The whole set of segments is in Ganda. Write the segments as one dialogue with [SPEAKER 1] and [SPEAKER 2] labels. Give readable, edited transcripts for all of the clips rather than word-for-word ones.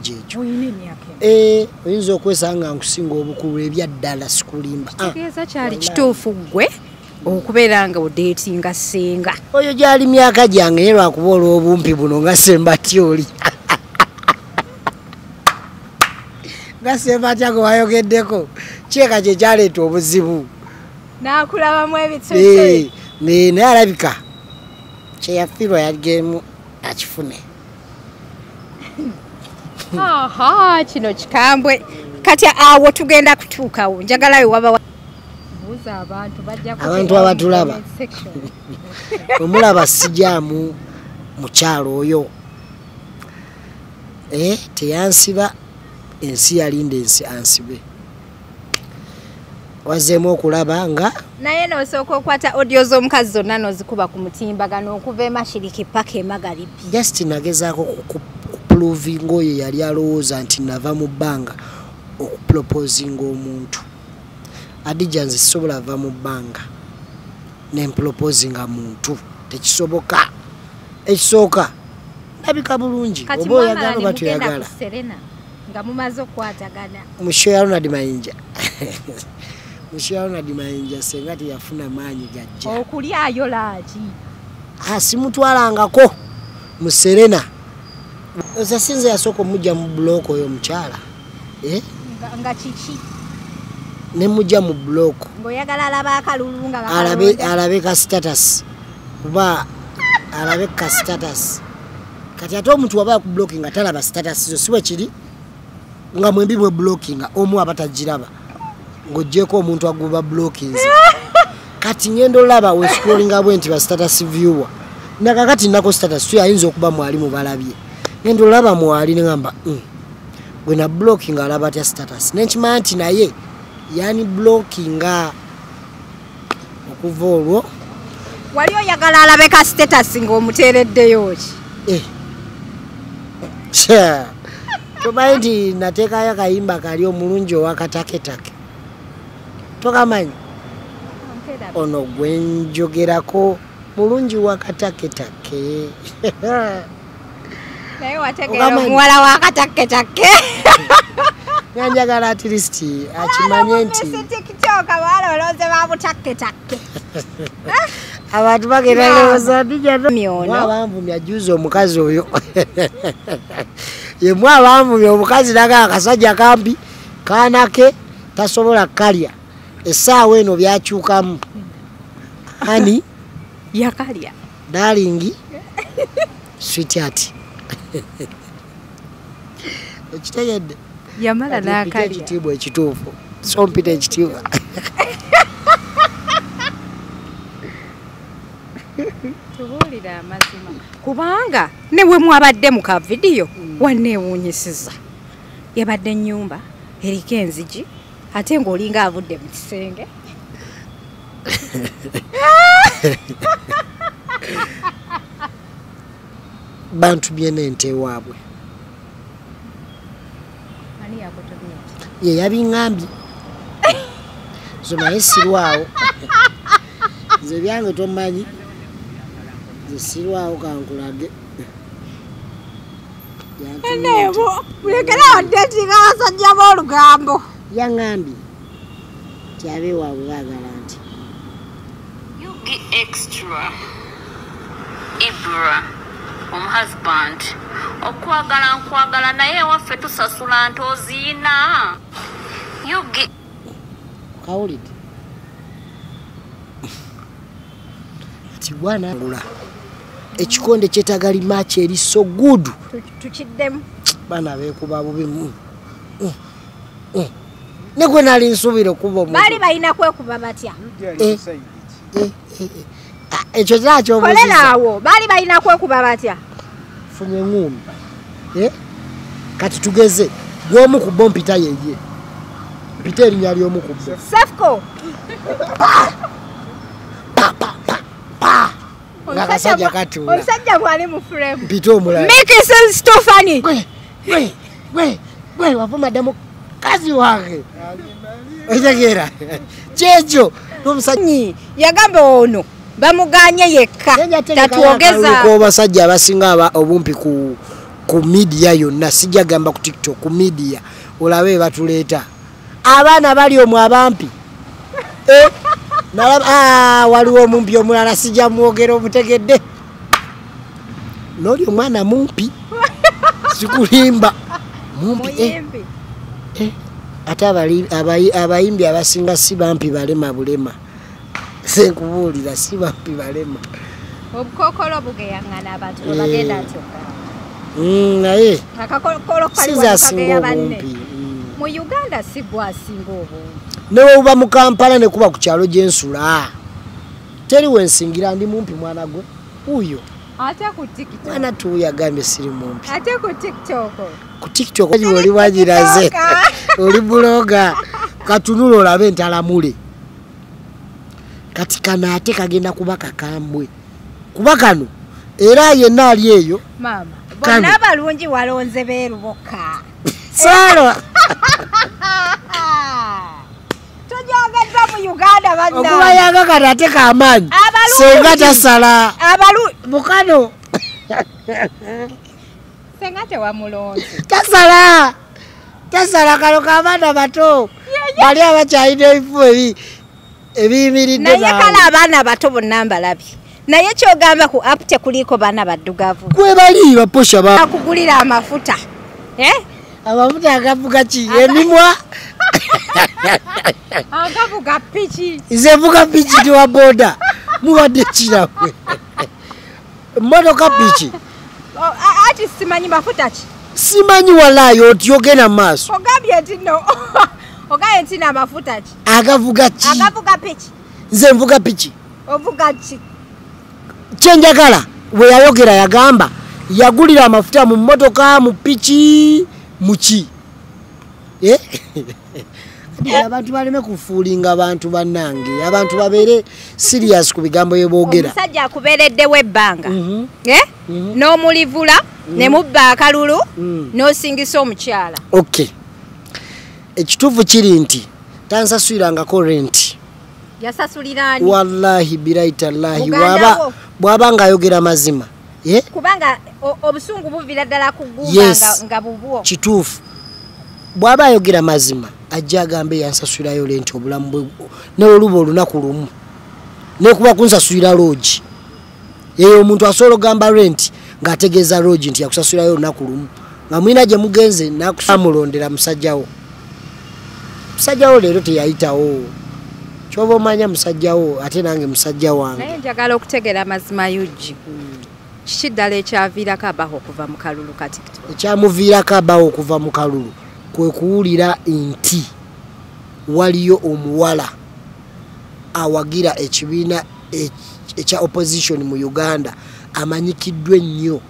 [SPEAKER 1] jejo
[SPEAKER 2] oyinza okwesanga nkusinga obukulu ebyaddala sikulimba
[SPEAKER 1] kitegeeza kyali kituufu gwe okubeera nga odeetinga ssenga
[SPEAKER 2] oyo gyali myaka gyange ye lwakuba olw'obumpi buno nga Sembatyoli nga Sembatya gwe wayogeddeko kyeka kye kyaleeta obuzibu
[SPEAKER 1] n'akulabamu ebitsotse
[SPEAKER 2] naye alabika kyeyafiirwa yagemu akifune.
[SPEAKER 1] Aha, kino kikambwe kati awo tugenda kutuukawo njagalayo waba buuza abantu
[SPEAKER 2] abatulaba omulaba sijaamu mukyalo oyo teyansiba ensi yalinda ensi ansibe wazeemu okulaba nga
[SPEAKER 1] naye n'osooka okwata audio z'omukazi zonna n'ozikuba ku mutimbagano okuva emashiriki paka emagalibi
[SPEAKER 2] just nagezaako kupuluvinga oyo yali alowooza nti nava mu bbanga okupropoozinga omuntu Adija nze sisobola ava mu bbanga nempropoozinga muntu tekisoboka ekisooka nabika bulungi oba oyagala oba toyagala
[SPEAKER 1] nga mumaze okwatagana
[SPEAKER 2] mushoya Ronald Mayinja mushoya Ronald Mayinja senga teyafuna maanyi gajja
[SPEAKER 1] okulyayo laaki
[SPEAKER 2] simutwalangako mu Serena oza sinze yasooka omujja mu buloko oyo mukyala
[SPEAKER 1] nga kiki
[SPEAKER 2] ne mujja mu buloko
[SPEAKER 1] ng'oyagala alaba akalulu nga
[SPEAKER 2] alabe ka status kuba alabe ka status kati ate omuntu waba ku blocking talaba status zo siwe kiri nga mwembi mwe blocking omu abatajiraba ng'oggyeko omuntu aguba blockings kati ngendo laba we scrolling bwe nti ba status viewer nakakati nako status tu yayinza okuba mwali mu balabye ngendo laba mwali ngamba gwe na blocking alaba ta status nenchima anti naye yani blocking okuva olwo
[SPEAKER 1] wali oyagala alabe ka status ng'omuteereddeyo ki
[SPEAKER 2] tomanyi nateekayo akayimba kali omulungi owakataketake tokamanyi ono gwenjogerako mulungi wakataketake
[SPEAKER 1] naye wategeera omuwala wakataketake
[SPEAKER 2] nyanjagala at least akimanye nti
[SPEAKER 1] TikTok abawala olowooza babutaketake
[SPEAKER 2] abantu bagenda lowooza Adija abamvumya juuzi omukazi oyo yemu abamvumya omukazi naga akasajja kampi kaanake tasobola kalya essaawa eno byakyukamu ani
[SPEAKER 1] yakalya
[SPEAKER 2] darling sweetheart ekitegedde
[SPEAKER 1] yamala n'akalya
[SPEAKER 2] ekitiibwa ekituufu so mpita ekitiibwa
[SPEAKER 1] tubuulira amazima kubanga ne we mwabadde mu kavidiyo wanneewuunyisiza yabadde ennyumba eriko enzigi ate ng'olinga avudde mu kisenge
[SPEAKER 2] bantu byene ente waabwe ye yabiŋŋambye zo naye sirwawo nze byange tomanyi nze sirwawo kankulage
[SPEAKER 1] eneebo mulekera wadetinga abasajja b'olugambo
[SPEAKER 2] yaŋŋambye nti abeewaabwe baagala nti
[SPEAKER 3] yugi extra ibra omuhusband okwagala nkwagala naye waffe tusasula ntoziina yugi
[SPEAKER 2] kawulidde ati bwana ngula ekikonde kyetagali match eri so good
[SPEAKER 1] tukiddemu
[SPEAKER 2] bana beekuba bubi ne gwe nali nsubira okuba omuntu
[SPEAKER 1] baali balina kwekuba batya
[SPEAKER 2] ekyo kyakyo
[SPEAKER 1] koleraawo baali balina kwekuba batya
[SPEAKER 2] funye ng'ombi kati tugeze gw'omu ku bo mpita yeye mpita erinnya ly'omu ku bo
[SPEAKER 1] Sefco
[SPEAKER 2] ng'akasajja katuula
[SPEAKER 1] omusajja mwali mu frame
[SPEAKER 2] mpita omulala
[SPEAKER 1] make sense Stofani
[SPEAKER 2] gwe wavumadde mukazi wange otegeera kyekyo n'omusajja
[SPEAKER 1] yagamba ono bamuganye yekka tatwogeza
[SPEAKER 2] ko basajja abasinga obumpi ku ku media yonna sijja gamba ku TikTok ku media olabe batuleta abaana bali omwe abampi nalaba waliwo mumpi omulala sijja mwogera obutegedde noli omwana mumpi sikulimba mumpi ate abayimbi abasinga si bampi balema bulema senkubuulira si bampi balema
[SPEAKER 1] obukokolo bugeyangana abantu bagenda atyo
[SPEAKER 2] naye
[SPEAKER 1] akakokolo
[SPEAKER 2] sizasinga obumpi
[SPEAKER 1] mu Uganda si gwasinga obumpi
[SPEAKER 2] newe uba mu Kampala ne kuba ku kyalo gyensula teri wensingira ndi mumpi mwana gwe uyo
[SPEAKER 1] ate ku TikTok
[SPEAKER 2] mwana tuyagambye siri mumpi
[SPEAKER 1] ate ku TikTok
[SPEAKER 2] oli wagiraze oli buloga katunula olabe entalamule kati kana ate kagenda kuba kakambwe kuba kano era yenna ali eyo
[SPEAKER 1] mama bonna balungi walonze beeruboka
[SPEAKER 2] salo
[SPEAKER 1] tojagazza mu Uganda banna
[SPEAKER 2] okuba yanga kati ate kamaanyi senga tasala bukano
[SPEAKER 1] senga tewamulonze
[SPEAKER 2] tasala kalo k'abaana bato bali abakyalina ebifo ebiyimiridde
[SPEAKER 1] naye kale abaana bato bonna mbalabye naye kyogamba ku app tekuliko baana baddugavu
[SPEAKER 2] gwe bali baposha
[SPEAKER 1] akugulira amafuta
[SPEAKER 2] amafuta agavuga ki emimwa
[SPEAKER 1] agavuga piki
[SPEAKER 2] izevuga piki tiwa boda muwadde kirawe motoka piki
[SPEAKER 1] ati simanyi mafuta ki
[SPEAKER 2] simanyi walayo otyogena maaso
[SPEAKER 1] ogambye nti no ogaye nti amafuta ki
[SPEAKER 2] agavuga ki
[SPEAKER 1] agavuga piki
[SPEAKER 2] nze nvuga piki
[SPEAKER 1] ovuga ki
[SPEAKER 2] kyenjagala we yayogera yagamba yagulira amafuta mu motoka mu piki muki abantu baleme kufuulinga abantu bannange abantu babeere serious ku bigambo byeboogera
[SPEAKER 1] omusajja akubeereddewo ebbanga n'omulivula ne mubba akalulu n'osingisa omukyala
[SPEAKER 2] okay ekituufu kiri nti tansasuirangako renti
[SPEAKER 1] yasasuliraani
[SPEAKER 2] wallahi biraitallahi bw'aba ng'ayogera mazima
[SPEAKER 1] kubanga obusungu buvira ddala kugumba nga bubwo
[SPEAKER 2] kituufu bw'aba ayogera mazima ajja agambe yansasulayo lenti obulamu bwe n'oluba olunaku lumu nekuba kunsasulira loogi eyo omuntu asobola ogamba renti ng'ategeeza loogi nti yakusasulayo olunaku lumu nga mwina gye mugenze nakusamulondera musajjawo leero teyayitawo kyoba omanya musajjawo ate nange musajja wange
[SPEAKER 1] naye njagala okutegeera mazima yugi kiki ddala ekyaviirako abaho okuva mu kalulu ka TikTok
[SPEAKER 2] ekyamuviirako abaho okuva mu kalulu kwe kuwulira nti waliyo omuwala awagira ekibiina ekya opposition mu Uganda amanyikiddwa ennyo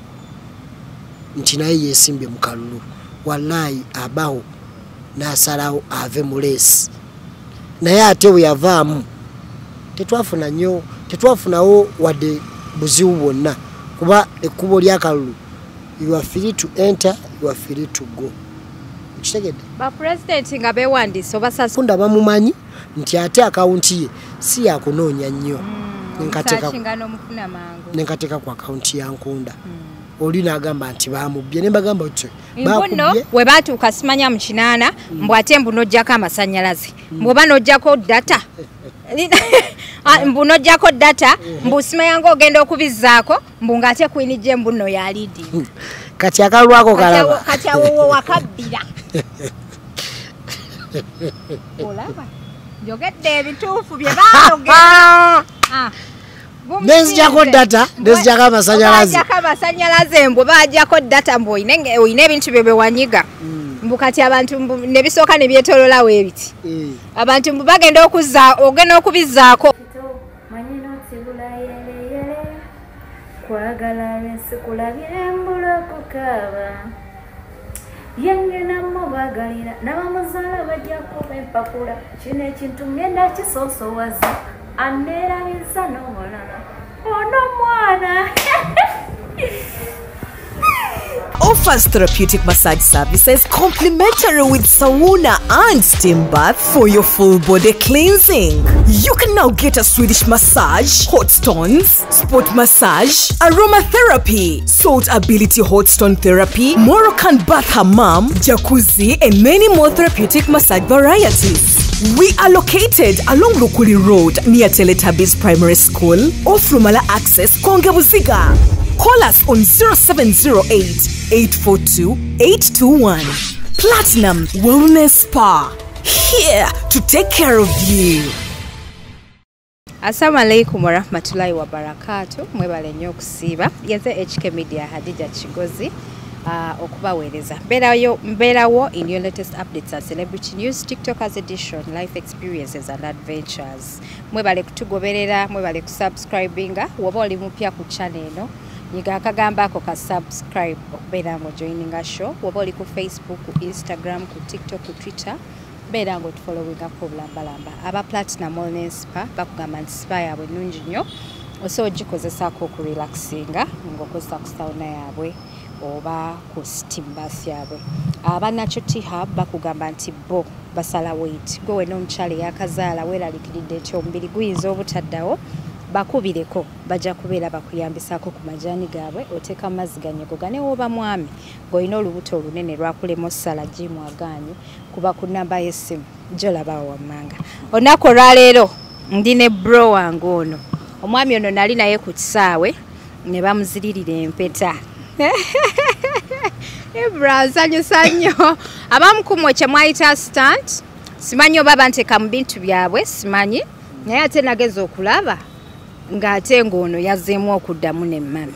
[SPEAKER 2] nti naye yeesimbye mu kalulu wallahi abaho n'asalawo ave mu leesi naye ate we yavaamu tetwafunawo wadde buzibu bwonna kuba ekkubo lyakalulu you are free to enter, you are free to go kitegedde
[SPEAKER 1] ba president nga bewandiise
[SPEAKER 2] obasasunda bamumanyi nti ate akawunti ye si yakunoonya nnyo nenkateeka ku akawunti yankunda oli n'agamba nti bamubbye ne mbagamba
[SPEAKER 1] mbuno we baatuuka simanya mu kinaana mbu ate mbu n'oggyako amasannyalaze mbwoba n'oggyako data mbu n'oggyako data mbu simanya ng'ogenda okubizzaako mbu ng'ate kwinijje mbu nno yalidi
[SPEAKER 2] kati akalwako kalaba
[SPEAKER 1] kati awo wakabbira olaba njogedde ebituufu bye baayogera
[SPEAKER 2] nezijjako data nezijjako
[SPEAKER 1] amasanyalaze mbu bajjako data mbu oyina ebintu bye bewanyiga mbu kati abantu ne bisooka ne byetololawo ebiti abantu mbu bagenda ogenda okubizzaako
[SPEAKER 4] kwagala lwensikulabire mbula okukaaba yengena mubagalira n'abamuzaala bajja kuba empapula kino ekintu ngenda kisoosowaza aneerabizza n'omulala ono mwana
[SPEAKER 5] offers therapeutic massage services complimentary with sauna and steam bath for your full body cleansing. You can now get a Swedish massage, hot stones, sport massage, aromatherapy, salt ability hot stone therapy, Moroccan bath hammam, jacuzzi, and many more therapeutic massage varieties. We are located along Lukuli Road near Teletubbies Primary School, off Rumala Access, Kongebuziga. Call us on 0708-842-821. Platinum Wellness Spa, here to take care of you.
[SPEAKER 1] Assalamu alaikum wa rahmatullahi wa barakatuh. Mwebale nnyo okusiiba. Yenze HK Media Hadija Kigozi okubaweereza. Mbeerawo in your latest updates and celebrity news, TikTokers edition, life experiences and adventures. Mwebale kutugoberera, mwebale kusubscribinga. Woba oli mupya ku channel eno, nyiga akagamba ako ka subscribe okubeera ngo joining a show. Woba oli ku Facebook, ku Instagram, ku TikTok, ku Twitter, beera ngo tufollowinga ko bulambalamba. Aba Platinum Wellness Spa bakugamba nti spa yaabwe nnungi nnyo, osobola ogikozesaako okurelaxinga ng'okozesa ku sauna yaabwe oba ku steam bath yaabwe. Aba Natural Tea Hub bakugamba nti bo basala weight. Gwe wena omukyala eyakazaala weeraliikiridde nti omubiri guyinza obutaddawo, bakubireko bajja kubeera bakuyambisaako ku majaani gaabwe. Oteeka amazzi ganyogoga ne woba mwami ng'olina olubuto olunene lwakulema ossala jimu agaanyi, kuba ku nnamba y'essimu gy'olabaawo wammanga. Olunaku olwaleero ndi ne bro wange ono. Omwami ono nali naye ku kisaawe ne bamuziririra empeta. Ibra nsanyusa nnyo. Abamukumwe kye mwayita stand, simanyi oba banteeka mu bintu byabwe, simanyi, naye ate nageza okulaba ng'ate ng'ono yazzeemu okuddamu ne mami.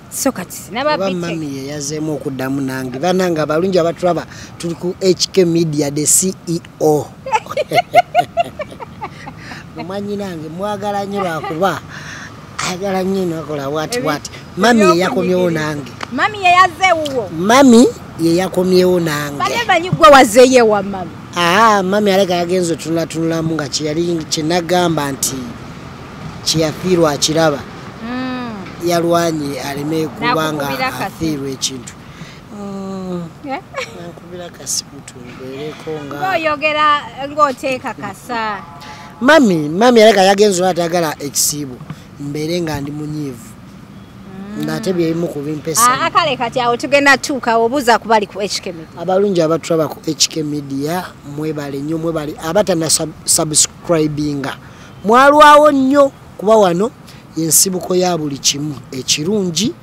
[SPEAKER 1] So kati sinababite.
[SPEAKER 2] Mami ye yazzeemu okuddamu nange. Bananga abalungi abatulaba tuli ku HK Media the CEO. Mumanyi nange mwagala nnyo lwakuba ayagala nnyo nakola wati. Mami ye yakomyewo nange.
[SPEAKER 1] Mami ye yazzeewuwo.
[SPEAKER 2] Mami ye yakomyewo nange.
[SPEAKER 1] Bale banyi gwe wazzeeye wa mami.
[SPEAKER 2] Mami aleka yagenze otunulatunulamu nga kyenagamba nti kyeyafiirwa akiraba. Yalwanye aleme kubanga afiirwa ekintu. Nakubira kasibutu mbereko nga.
[SPEAKER 1] Oyogera ng'oteeka kasa.
[SPEAKER 2] Mami aleka yagenze atagala ekisiibo mbere nga ndi munyiivu. Nate byebimu ku bimpesa.
[SPEAKER 1] Akale kati awo tugenda tuuka obuuza ku bali ku HK Media.
[SPEAKER 2] Abalungi abatulaba ku HK Media mwebale nnyo, mwebale abatana subscribinga. Mwalwawo nnyo kuba wano yensibuko ya buli kimu ekirungi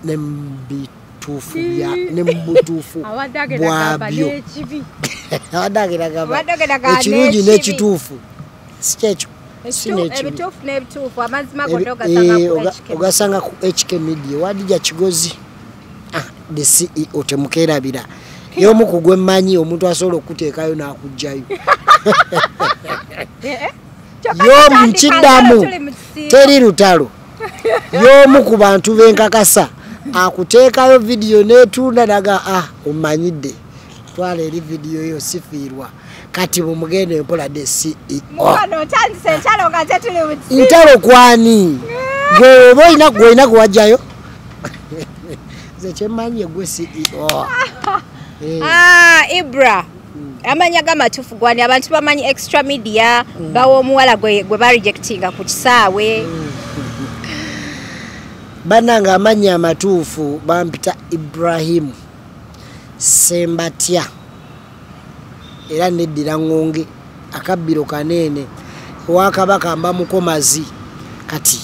[SPEAKER 2] ne mbituufu bya ne mbutuufu bwabyo. Awadagera gaba ekirungi n'ekituufu sikekyo.
[SPEAKER 1] Ebituufu amazima gonna
[SPEAKER 2] ogasanga ku HK Media. Wadija Kigozi the CEO temukerabira y'omu ku gwe mmanyi omuntu asobola okuteekayo n'akugjayo. Y'omu kiddamu teri lutalo. Y'omu ku bantu b'enkakasa akuteekayo vidiyo n'etunda naga omanyidde twala eri vidiyo yo sifiirwa kati bumugende mpola de CEO.
[SPEAKER 1] Mwana otandise entalo nga tetuli mutsi.
[SPEAKER 2] Ntalo kwani? Gwena gwajjayo. Ze kyemmanyi gwe CEO.
[SPEAKER 1] Ibra. Amanya gamatufu gwani abantu bamanyi Extra Media bawo Womuwala gwe ba rejectinga ku kisaawe.
[SPEAKER 2] Bananga amanya amatuufu bampita Ibrahim Sembatya. Era neddira ngonge akabbiro kanene wakabaka mba mukomazi kati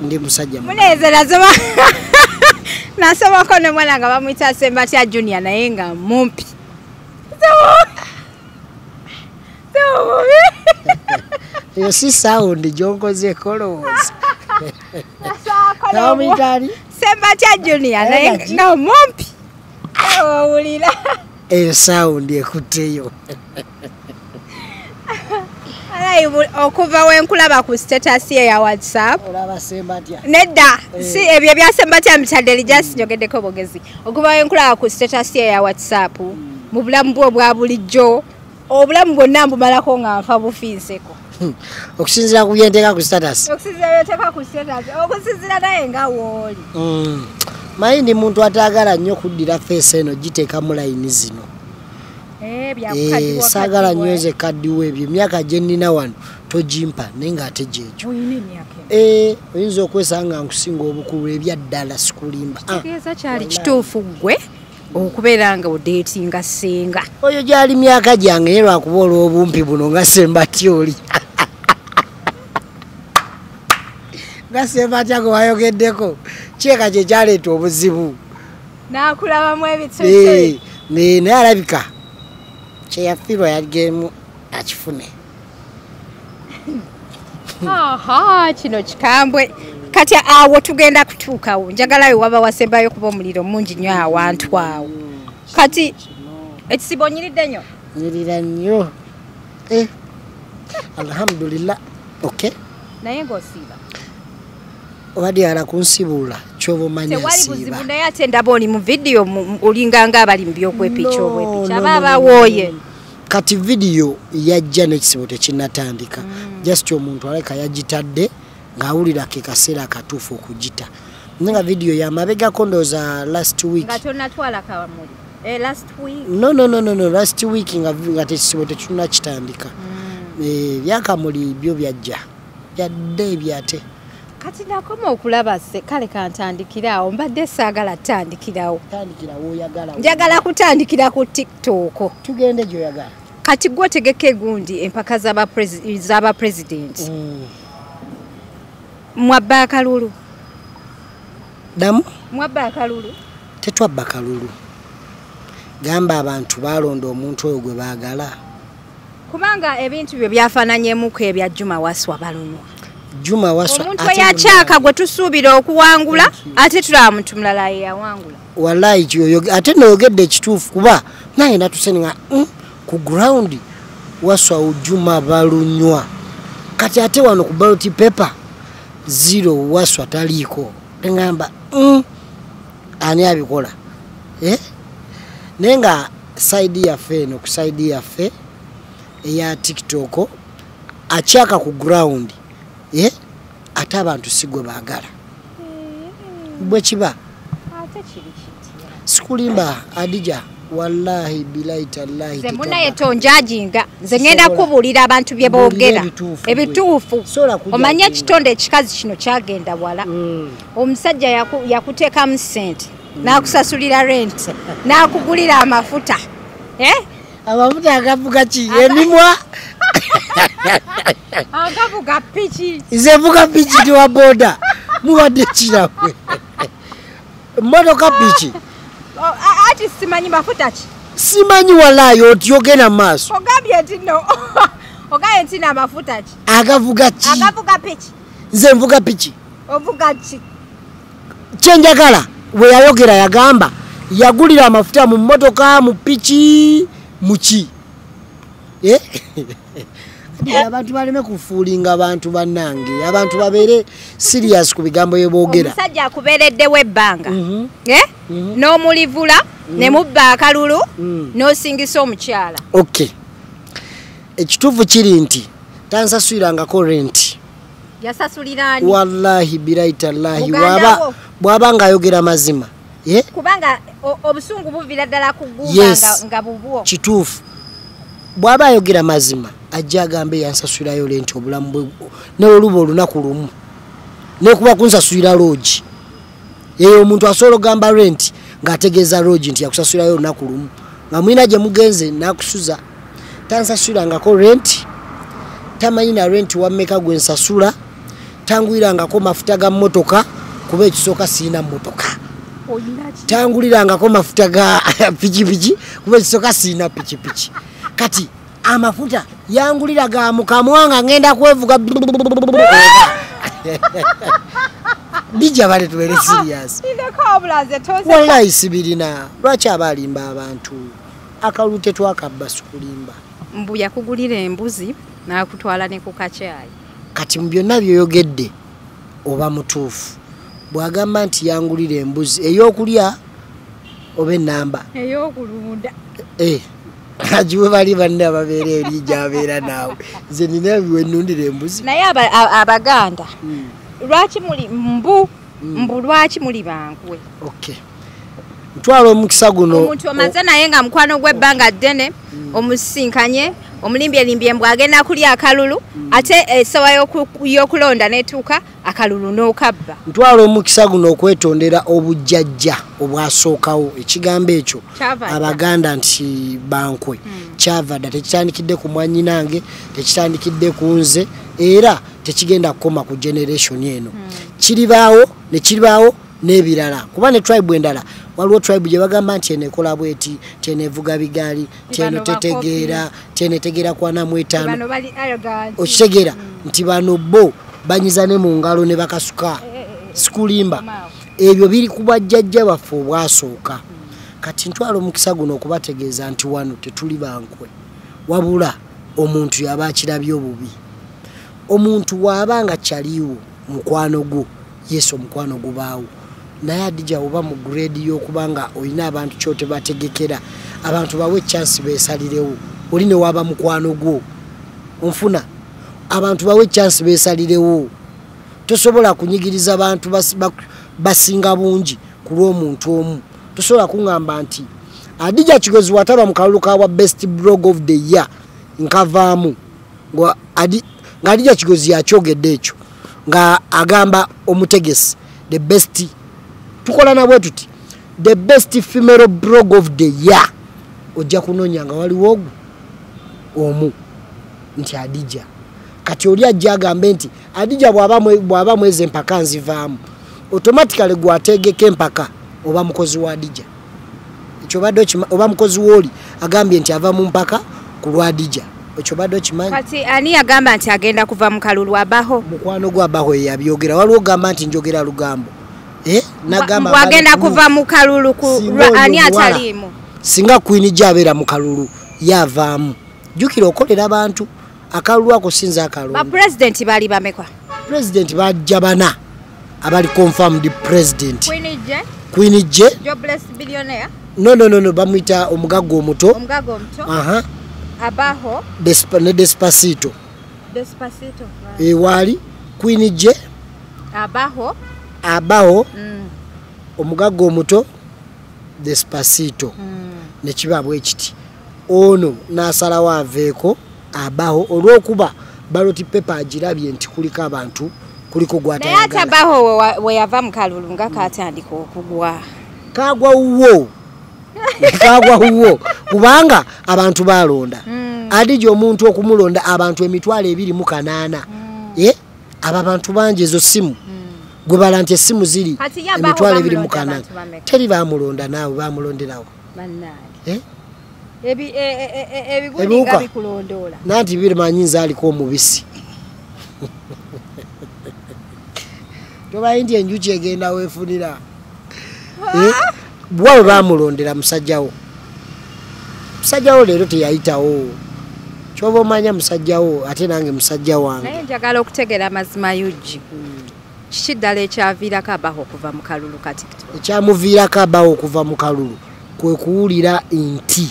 [SPEAKER 2] ndi musajja
[SPEAKER 1] munezera zoma nasoma ko ne mwana nga bamwita Sembatya Junior naye nga mumpi
[SPEAKER 2] yo si sound jongoze kolowoza
[SPEAKER 1] namitari Sembatya Junior naye nga mumpi owulira
[SPEAKER 2] eyo sound ekuteyo.
[SPEAKER 1] Okuva wenkulaba ku status ye ya WhatsApp.
[SPEAKER 2] Olaba Sembatya.
[SPEAKER 1] Nedda, si ebyo bya Sembatya mitadeli just njogeddeko bogezi. Okuva wenkulaba ku status ye ya WhatsApp, mu bulamu bwo bwa bulijjo, obulamu bwonna mbumalako nga nfa bufiiseko.
[SPEAKER 2] Okusinzira ku byenteeka ku status.
[SPEAKER 1] Okusinzira byenteeka ku status. Okusinzira naye nga wooli.
[SPEAKER 2] mayindi muntu atagala nnyo kuddira face eno giteeka mu layini zino saagala nnyo ze kaddiwo ebyo emyaka gye nnina wano togimpa naye ng'ate gyekyo oyinza okwesanga nkusinga obukulu ebyaddala sikulimba
[SPEAKER 1] kitegeeza kyali kituufu ggwe okubeera nga odeetinga ssenga
[SPEAKER 2] oyo gyali myaka gyange naye lwakuba olw'obumpi buno nga sembatyoli nga sembatya gwe wayogeddeko kyeka kye kyaleeta obuzibu
[SPEAKER 1] n'akulabamu ebitsotse
[SPEAKER 2] naye alabika kyeyafirwa yaligemu akifune
[SPEAKER 1] kino kikambwe kati awo tugenda kutuukawo njagalayo waba wasembayo kuba omuliro mungi nnyo awantu awo kati ekisibo nyiridde nnyo
[SPEAKER 2] nyirira nnyo alhamdulillah
[SPEAKER 1] naye ng'osiiba
[SPEAKER 2] obadde ala kunsibuula kyoba omanya
[SPEAKER 1] tewali buzibu naye ate ndaba oli mu vidiyo olinganga abali mu byokwepica obwepica aba abawooye
[SPEAKER 2] kati vidiyo yajja n'ekisibo tekinnatandika just omuntu aleka yagitadde ng'awulira ke kaseera akatuufu okugita naye nga vidiyo yamabegako ndowooza last week
[SPEAKER 1] nga tonnatwala kamuli last week
[SPEAKER 2] no last week nga tekisibo tekinnakitandika byakamuli byo byajja byadde ebyate
[SPEAKER 1] kati nakoma okulaba kale kantandikirawo mbadde saagala tandikirawo njagala kutandikira ku TikTok
[SPEAKER 2] tugende gyoyagala
[SPEAKER 1] kati gwe otegeka egundi empaka z'abapulezidenti mwabba akalulu
[SPEAKER 2] damu
[SPEAKER 1] mwabba akalulu
[SPEAKER 2] tetwabba kalulu gamba abantu balonda omuntu oyo gwe baagala
[SPEAKER 1] kubanga ebintu byo byafaananyemuko ebya Juma Waswa balunwa
[SPEAKER 2] Juma Waswa
[SPEAKER 1] omuntu eyakyaka gwe tusuubira okuwangula ate tulaba muntu mulala yeyawangula
[SPEAKER 2] wallahi kyoyo ate noyogedde ekituufu kuba naye natusenga ku ground Waswa Juma balunywa kati ate wano ku ballot paper 0 Waswa taliiko ngamba ani abikola nenga side yaffe eno ku side yaffe eya TikTok akyaka ku ground ate abantu sigwe baagala bwe kiba
[SPEAKER 1] ate kiri kiti
[SPEAKER 2] sikulimba Adija wallahi bilahi tallahi
[SPEAKER 1] nze munaye tonjajinga nze ngenda kubuulira abantu bye boogera ebituufu omanya ekitonde ekikazi kino kyagenda wala omusajja yakuteekamu ssente n'akusasulira rent n'akugulira amafuta
[SPEAKER 2] amafuta agavuga ki emimwa
[SPEAKER 1] agavuga piki
[SPEAKER 2] nze vuga piki tiwa boda muwadde kirawe motoka piki
[SPEAKER 1] ati simanyi mafuta ki
[SPEAKER 2] simanyi walayo otyogera maaso
[SPEAKER 1] ogambye nti no ogambye nti n'amafuta ki
[SPEAKER 2] agavuga ki
[SPEAKER 1] agavuga piki
[SPEAKER 2] nze nvuga piki
[SPEAKER 1] ovuga ki
[SPEAKER 2] kyenjagala we yayogera yagamba yagulira amafuta mu motoka mu piki muki abantu baleme kufuulinga abantu bannange abantu babeere serious ku bigambo byeboogera
[SPEAKER 1] omusajja akubeereddewo ebbanga n'omulivula ne mubba akalulu n'osingisa omukyala
[SPEAKER 2] ekituufu kiri nti tansasulirangako renti
[SPEAKER 1] yasasulira ani
[SPEAKER 2] wallahi bilahi tallahi bw'aba ng'ayogera mazima
[SPEAKER 1] kubanga obusungu buvira ddala kuguuba nga bubwo
[SPEAKER 2] kituufu bw'aba ayogera mazima ajja agambe yansasulirayo lenti obulamu bwe n'oluba olunaku lumu nekuba kunsasulira loogi eyo omuntu asobola ogamba renti ng'ategeeza loogi nti yakusasulirayo olunaku lumu nga mwina gye mugenze n'akusuza tansasulirangako renti tamanyi na renti wammeka gwe nsasula tangulirangako mafuta ga mmotoka kuba ekisooka siina mmotoka tangulirangako mafuta ga pikipiki kuba ekisooka siina pikipiki kati amafuta yangulira ga mukamwanga ngenda kwevuga bija bale tubere serious wallahi sibirina lwaki abalimba abantu akalute twakabba sukulimba
[SPEAKER 1] mbu yakugulira embuzi n'akutwala ne ku kacyayi
[SPEAKER 2] kati mu byonna byoyogedde oba mutuufu bw'agamba nti yangulira embuzi ey'okulya oba ennamba
[SPEAKER 1] ey'okulunda
[SPEAKER 2] ajiwe bali banne ababeera eri gy'abeera naawe nze nina ebiwe nnundira embuzi
[SPEAKER 1] naye abaganda lwaki muli mbu mbu lwaki muli bankwe.
[SPEAKER 2] Okay. Mtwalo omukisa guno
[SPEAKER 1] omuntu omaze naye nga mukwano gw'ebbanga ddene omusinkanye omulimbye mbw agenda kulya akalulu ate esawa y'okulonda netuuka akalulu n'okabba.
[SPEAKER 2] Mtwalo omukisa guno okwetondera obujjajja obwasookawo ekigambo ekyo Abaganda nti bankwe kyavadda tekitandikidde ku mwannyinange tekitandikidde ku nze era tekigenda kukoma ku generation eno kiribaawo ne kiribaawo n'ebirala kuba ne tribe endala waliwo tribe gye bagamba nti enekola bweti tenevuga bigaali tenetegeera kwana mu etaano okitegeera nti bano bo banyiza ne mu ngalo ne bakasuka sikulimba ebyo biri ku bajjajja baffe obwasooka kati ntwala omukisa guno okubategeeza nti wano tetuli bankwe wabula omuntu yaba akirabye obubi omuntu waabanga kyaliwo mukwano gwo yesu omukwano gubaawo naye adija oba mu grade y'okubanga olina abantu kyote bategekera abantu bawe chance besalirewo oli ne waba mukwano gwo onfuna abantu bawe chance besalirewo tosobola kunyigiriza abantu basinga bungi kulw'omuntu omu tosobola kungamba nti adija kigozi wataba mu kalulu ka best blog of the year nkavaamu nga adija kigozi yakyogedde ekyo nga agamba omutegesi the best tukola nabwe tuti the best female blog of the year ojja kunonya nga waliwo omu nti adija kati oli ajja agambe nti adija bw'aba mwezi empaka nzivaamu automatically gwategeka empaka oba mukozi wa adija ekyo badde oba mukozi w'oli agambye nti ava mu mpaka ku lwa adija ekyo badde okimanyi
[SPEAKER 1] kati ani agamba nti agenda kuva mu kalulu abaho
[SPEAKER 2] mukwano gwa abaho yabyogera waliwo gamba nti njogera lugambo nagamba
[SPEAKER 1] agenda kuva mu kalulu ani ataliimu
[SPEAKER 2] singa Queen jabeera mu kalulu yavaamu jukira okolera abantu akalulu akusinza akalulu
[SPEAKER 1] ba president bali bamekwa
[SPEAKER 2] president bajja bana abali confirmed president Queen J
[SPEAKER 1] jobless billionaire
[SPEAKER 2] no bamwita omugago omuto aha
[SPEAKER 1] abaho
[SPEAKER 2] despacito wali Queen J abaho omugago omuto despacito nekibabwe ekiti ono nasalawo aveeko abaho olw'okuba ballot paper agirabye nti kuliko abantu kuliko gwatayagala
[SPEAKER 1] naye abaho we yava mu kalulu nga katandika okugwa
[SPEAKER 2] kagwa wuwo kubanga abantu balonda adije omuntu okumulonda abantu emitwalo 28 aba abantu bangi ezo simu gwe balanti essimu ziri emitwalo 28 teri bamulonda naawe bamulonderawo
[SPEAKER 1] ebiwuka bikulondoola
[SPEAKER 2] nanti birimanyinza aliko omubisi tobayi nti enjuki egenda weefunira bwawe bamulondera musajjawo leero teyayitawo kyoba omanya musajjawo ate nange musajja wange
[SPEAKER 1] naye njagala okutegera amazima yugi kiki ddala ekyaviirako abaho okuva mu kalulu katikito
[SPEAKER 2] ekyamuviirako abaho okuva mu kalulu kwe kuwulira nti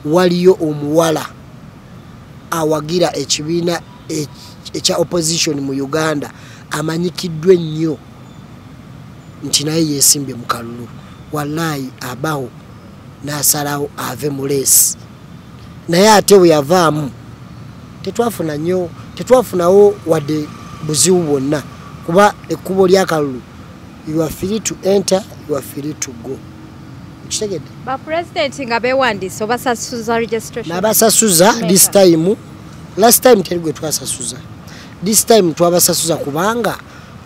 [SPEAKER 2] waliyo omuwala awagira ekibiina ekya opposition mu Uganda amanyikiddwa ennyo nti naye yeesimbye mu kalulu wallahi abaho n'asalawo ave mu leesi naye ate we yavaamu tetwafunawo wadde buzibu bwonna kuba ekkubo lya kalulu you are free to enter, you are free to go. Kitegedde
[SPEAKER 1] ba president nga bewandiise obasasuza registration
[SPEAKER 2] nabasasuza this time last time terigwe twasasuza this time twabasasuza kubanga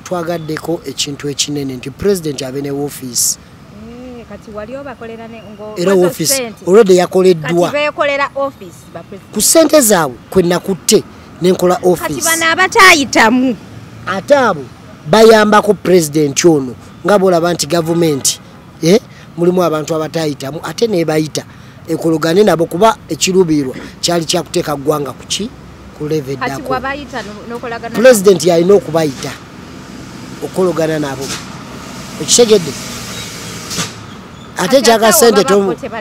[SPEAKER 2] twagaddeko ekintu ekinene nti president abe ne office
[SPEAKER 1] kati wali obakolera ne ngo
[SPEAKER 2] era office already yakoleddwa
[SPEAKER 1] kati bekolera office ba president
[SPEAKER 2] ku sente zaabwe kwenna kutte nenkola office
[SPEAKER 1] kati bana abatayitamu
[SPEAKER 2] atabo bayambako president ono nga bolaba nti government mulimu abantu abatayitamu ate nebayita ekologane nabo kuba ekirubirwa kyali kyakuteeka ggwanga kuki ku level dako president yalina okubayita okologana nabo ekisegedde ate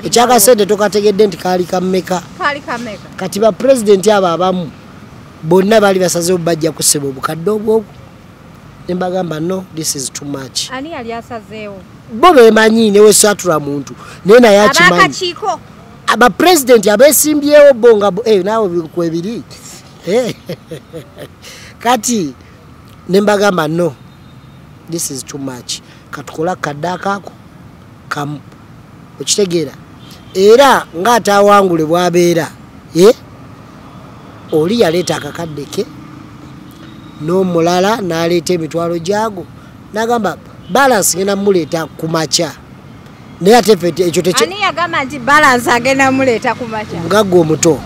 [SPEAKER 2] ekyakasente tokategedde nti kaali kammeka kati ba president abo abamu bonna baali basazeewo bajja kuseba obukadde obwo Nembagamba no, this is too much.
[SPEAKER 1] Ani yali asazeewo?
[SPEAKER 2] Bo bemanyi ne wesatula muntu. Nena yakimanyi.
[SPEAKER 1] Abakakiiko.
[SPEAKER 2] Aba president abesimbyewo bonga nawe bikwebiri. Kati nembagamba no, this is too much. Katukola kadakako kam okitegeera. Era ngata wangule bwabeera. Oli yaleta akakaddeke no mulala naleta emitwalo jago nagamba balance ngena muleta kumacha naye atefete ekyo teche
[SPEAKER 1] ani yagamba nti balance agenda muleta kumacha
[SPEAKER 2] ngago omuto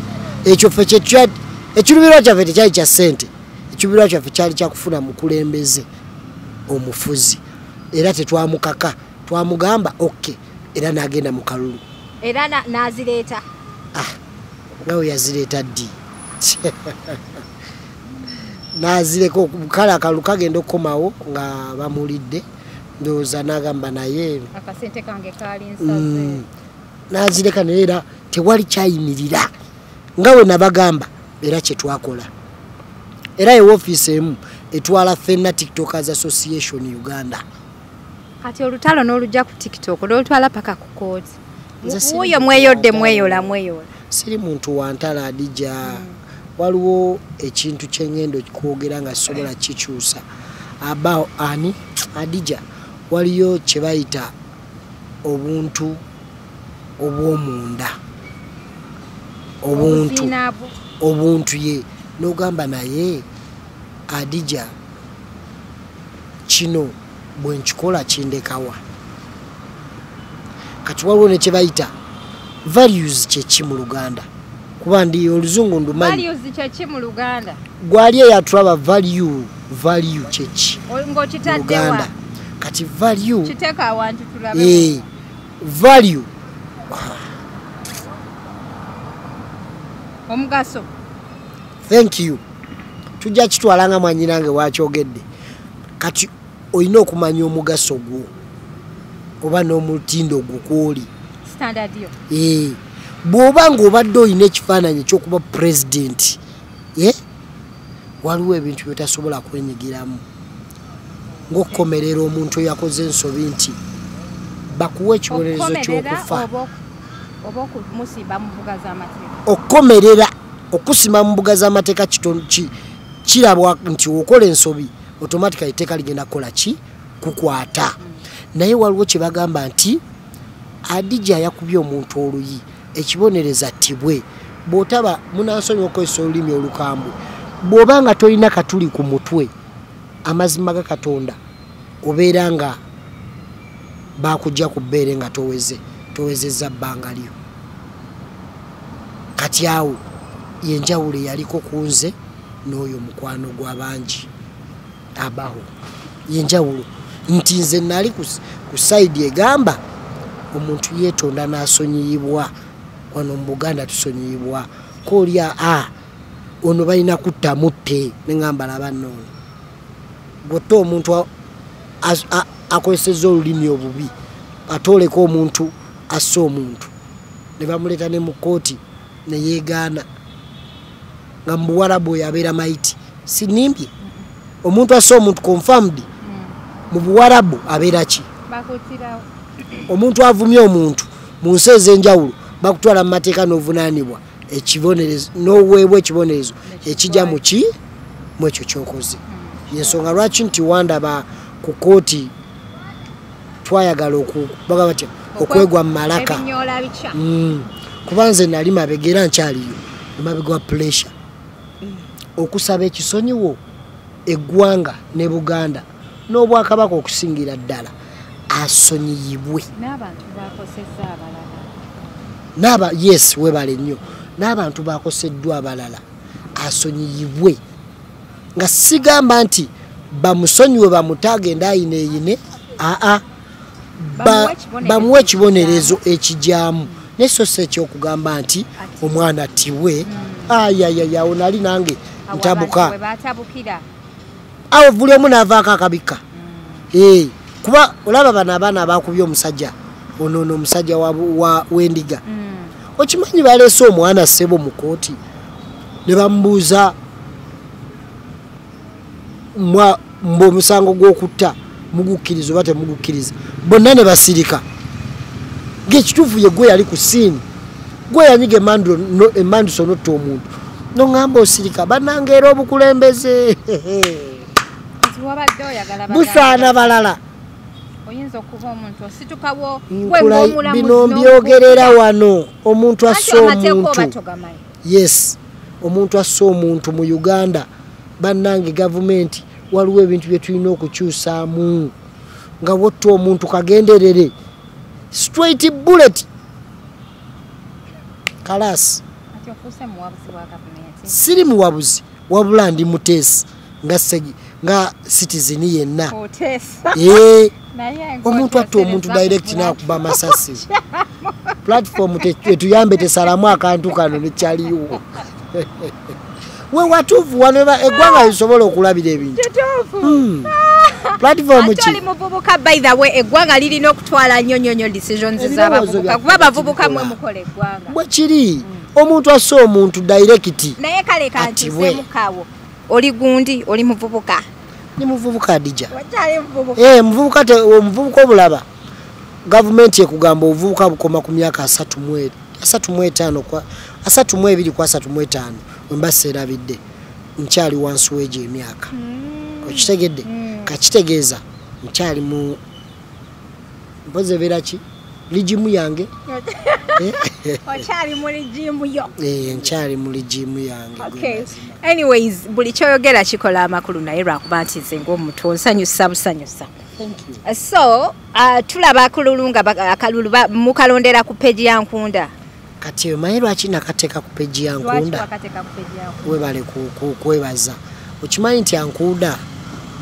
[SPEAKER 2] ekyo feche chat ekirubiro kya fete kyali kya sente ekirubiro kya fete kyali kya kufuna mukulembeze omufuzi era tetwamukaka twamugamba okay era nagenda mu kalulu
[SPEAKER 1] era nazileta
[SPEAKER 2] ngawe yazileta ddi nazileko kala kalukagenda okomawo nga bamulidde ndoza nagamba naye
[SPEAKER 1] akasente kange kali nsaze
[SPEAKER 2] nazileka neera tewali kyayimirira ngawe nabagamba era kye twakola era ye office emu etwala Fenna TikTokers Association Uganda
[SPEAKER 1] kati olutalo n'olujja ku TikTok n'olutwala paka ku court uyo mweyodde mweyola
[SPEAKER 2] siri muntu wantala adija waliwo ekintu kyengendo kwogera nga sobola kikyusa about ani adija waliyo kyebayita obuntu obwomunda obuntu ye nogamba naye adija kino bwenkikola kindekawa kati waliwo ne kyebayita values kyeki mu Luganda kuba ndi oluzungu ndumanyi
[SPEAKER 1] values kyeki mu Luganda
[SPEAKER 2] gwali yatulaba value kyeki
[SPEAKER 1] ng'okitaddewa
[SPEAKER 2] kati value
[SPEAKER 1] kiteeka awantu tulabe
[SPEAKER 2] value
[SPEAKER 1] omugaso
[SPEAKER 2] thank you tujja kitwalanga mwanyinange wakyogedde kati olina okumanya omugaso gwo oba n'omutindo gwo kwoli
[SPEAKER 1] standard yo
[SPEAKER 2] bw'oba ng'obadde olina ekifaananyi ekyokuba president waliwo ebintu byetasobola kwenyigiramu ng'okukomerera omuntu eyakoze ensobi nti bakuwa ekibonerezo ky'okufa okukomerera okusima mu mbuga z'amateeka kirabwa nti okola ensobi automatically etteeka ligenda kukola ki kukwata naye waliwo kye bagamba nti adija yakubye omuntu oluyi ekibonereza tibwe bw'otaba munansonyi okozesa olulimi olukambwe bw'oba nga tolina katuli ku mutwe amazima ga Katonda obeera nga bakujja ku bbeere nga towezezza bbanga lyo kati awo yenjawulo yaliko ku nze n'oyo mukwano gw'abangi abaho yenjawulo nti nze nali ku sayidi egamba omuntu yeetonda n'asonyiyibwa wano mu Buganda tusonyiyibwa koolya ono balina kutta mutte neŋŋamba laba nnoono gwota omuntu akozesezza olulimi obubi atooleka omuntu asse omuntu ne bamuleeta ne mu kooti ne yeegaana nga mu Buwarabu oyo abeera mayiti sinimbye omuntu asse omuntu confirmed mu Buwarabu abeera ki omuntu avumye omuntu mu nsi ez'enjawulo bakutwala mu mateeka n'ovunaanibwa ekibonerezo n'oweebwa ekibonerezo ekijja mu ekyo kyokoze yensonga lwaki nti wandaba ku kooti twayagala okubaga batya okwegwa mu malaka kuba nze nali mabegera nkyaliyo emabega wa pressure okusaba ekisonyiwo eggwanga ne Buganda n'Obwakabaka okusingira ddala asonyiyibwe yes webale nnyo n'abantu bakoseddwa abalala asonyiyibwe nga sigamba nti bamusonyiwe bamutagenda ayineyine bamuwe ekibonerezo ekijyamu neso se ekyokugamba nti omwana tiwe ayayayawo nali nange ntabuka awo buli omu naavaako akabika kuba olaba bano abaana abakubye omusajja ono omusajja w'endiga okimanyi baleese omwana ssebo mu kooti ne bamubuuza mbo musango gw'okutta mugukkiriza oba temugukkiriza bonna ne basirika ng'ekituufu ye gwe yali ku siini gwe yanyiga emanduso notta omuntu noŋŋamba osirika bannanga era obukulembeze busaana balala bino mbyogerera wano omuntu assa omuntu yes omuntu assa omuntu mu Uganda bannange gavumenti waliwo ebintu bye tulina okukyusaamu nga wotta omuntu kagenderere straight bullet kalas siri muwabuzi wabula ndi muteesi nga citizen yenna omuntu atta omuntu direct nakuba amasasi platform tetuyambe tesalamu akantu kano nekyaliwo we watuufu wano eggwanga lisobola okulabira ebintu platform ki
[SPEAKER 1] ali muvubuka by the way eggwanga lirina okutwala nnyo decisions z'abavubuka kuba abavubuka mwe mukola eggwanga
[SPEAKER 2] bwe kiri omuntu assa omuntu direct
[SPEAKER 1] naye kale kanti semukawo oli gundi oli muvubuka
[SPEAKER 2] ni muvubuka Adija
[SPEAKER 1] muvubuka
[SPEAKER 2] omuvubuka obulaba gavumenti ekugamba obuvubuka bukoma ku myaka 35 kwa 32 kwa 35 mbase erabidde nkyali wansi weje emyaka okitegedde kakitegeeza nkyali mu mpoze veraki lijimu yange
[SPEAKER 1] ochali muri jimu yo
[SPEAKER 2] nkyali muri jimu yange
[SPEAKER 1] okay anyways buli kyoyogera kikola amakulu naye lwakuba nti nze ng'omuntu onsanyusa busanyusa
[SPEAKER 2] thank you
[SPEAKER 1] so tulaba akalulu nga akalulu mukalondera ku page ya Nkunda
[SPEAKER 2] kati omanyi lwaki nakateeka ku page ya Nkunda webale kwebaza okimanyi nti Nkunda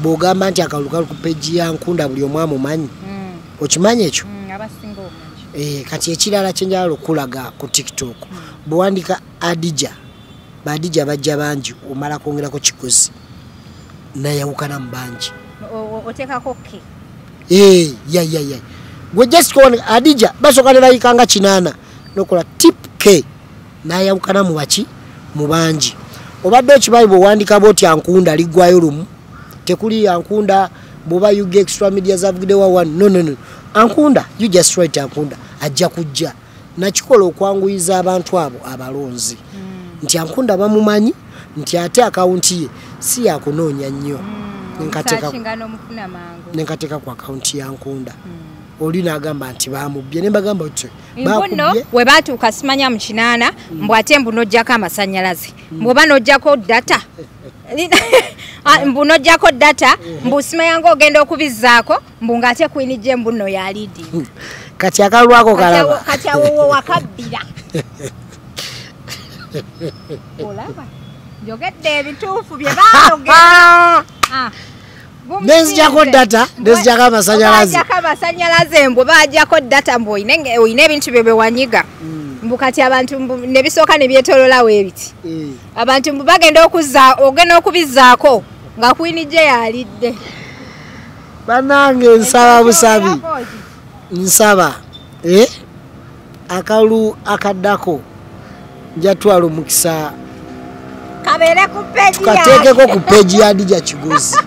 [SPEAKER 2] bw'ogamba nti akalulu kali ku page ya Nkunda buli omu amumanyi okimanyi ekyo
[SPEAKER 1] abasinga
[SPEAKER 2] kati ekirala kyenjala okulaga ku TikTok bwandika Adija badija bajja bangi omala kwongerako kikozi nayawukana mu bangi
[SPEAKER 1] otekako ke
[SPEAKER 2] gwe just kone Adija basoka ne bayikanga 8 nokola tip K nayawukana mu baki mu bangi obadde ekibayi bw'owandika bwoti Nkunda liggwayo lumu tekuli Nkunda bw'oba yuga extra media zavugide wa one no Nkunda you just write Nkunda ajja kujja nakikola okwanguyiza abantu abo abalonzi nti Nkunda bamumanyi nti ate akaunti ye si yakunoonya nnyo nenkateeka ku akaunti ya Nkunda oli n'agamba nti bamubbye ne mbagamba nti
[SPEAKER 1] bakubbye we baatuuka simanya mu 8 mbw ate mbunojjako amasanyalaze mbwoba nojjako data mbunojjako data mbusimanya ng'ogenda okubizzaako mbunga ate kwinijje mbuno yalidi
[SPEAKER 2] kati akalwako kalaba
[SPEAKER 1] kati awo wakabbira olaba njogedde ebituufu bye baayogera
[SPEAKER 2] nezijjako data nezijjako
[SPEAKER 1] amasanyalaze mbwe bajjako data mbwe oyina ebintu bye bewanyiga mbu kati abantu ne bisooka ne byetololawo ebiti abantu mbu bagenda ogenda okubizzaako nga kwinijje yalidde
[SPEAKER 2] banange nsaba busabi nsaba akalu akaddako njatwala omukisa
[SPEAKER 1] kabere ku peji
[SPEAKER 2] tukateekeko ku peji ya Adija Kigozi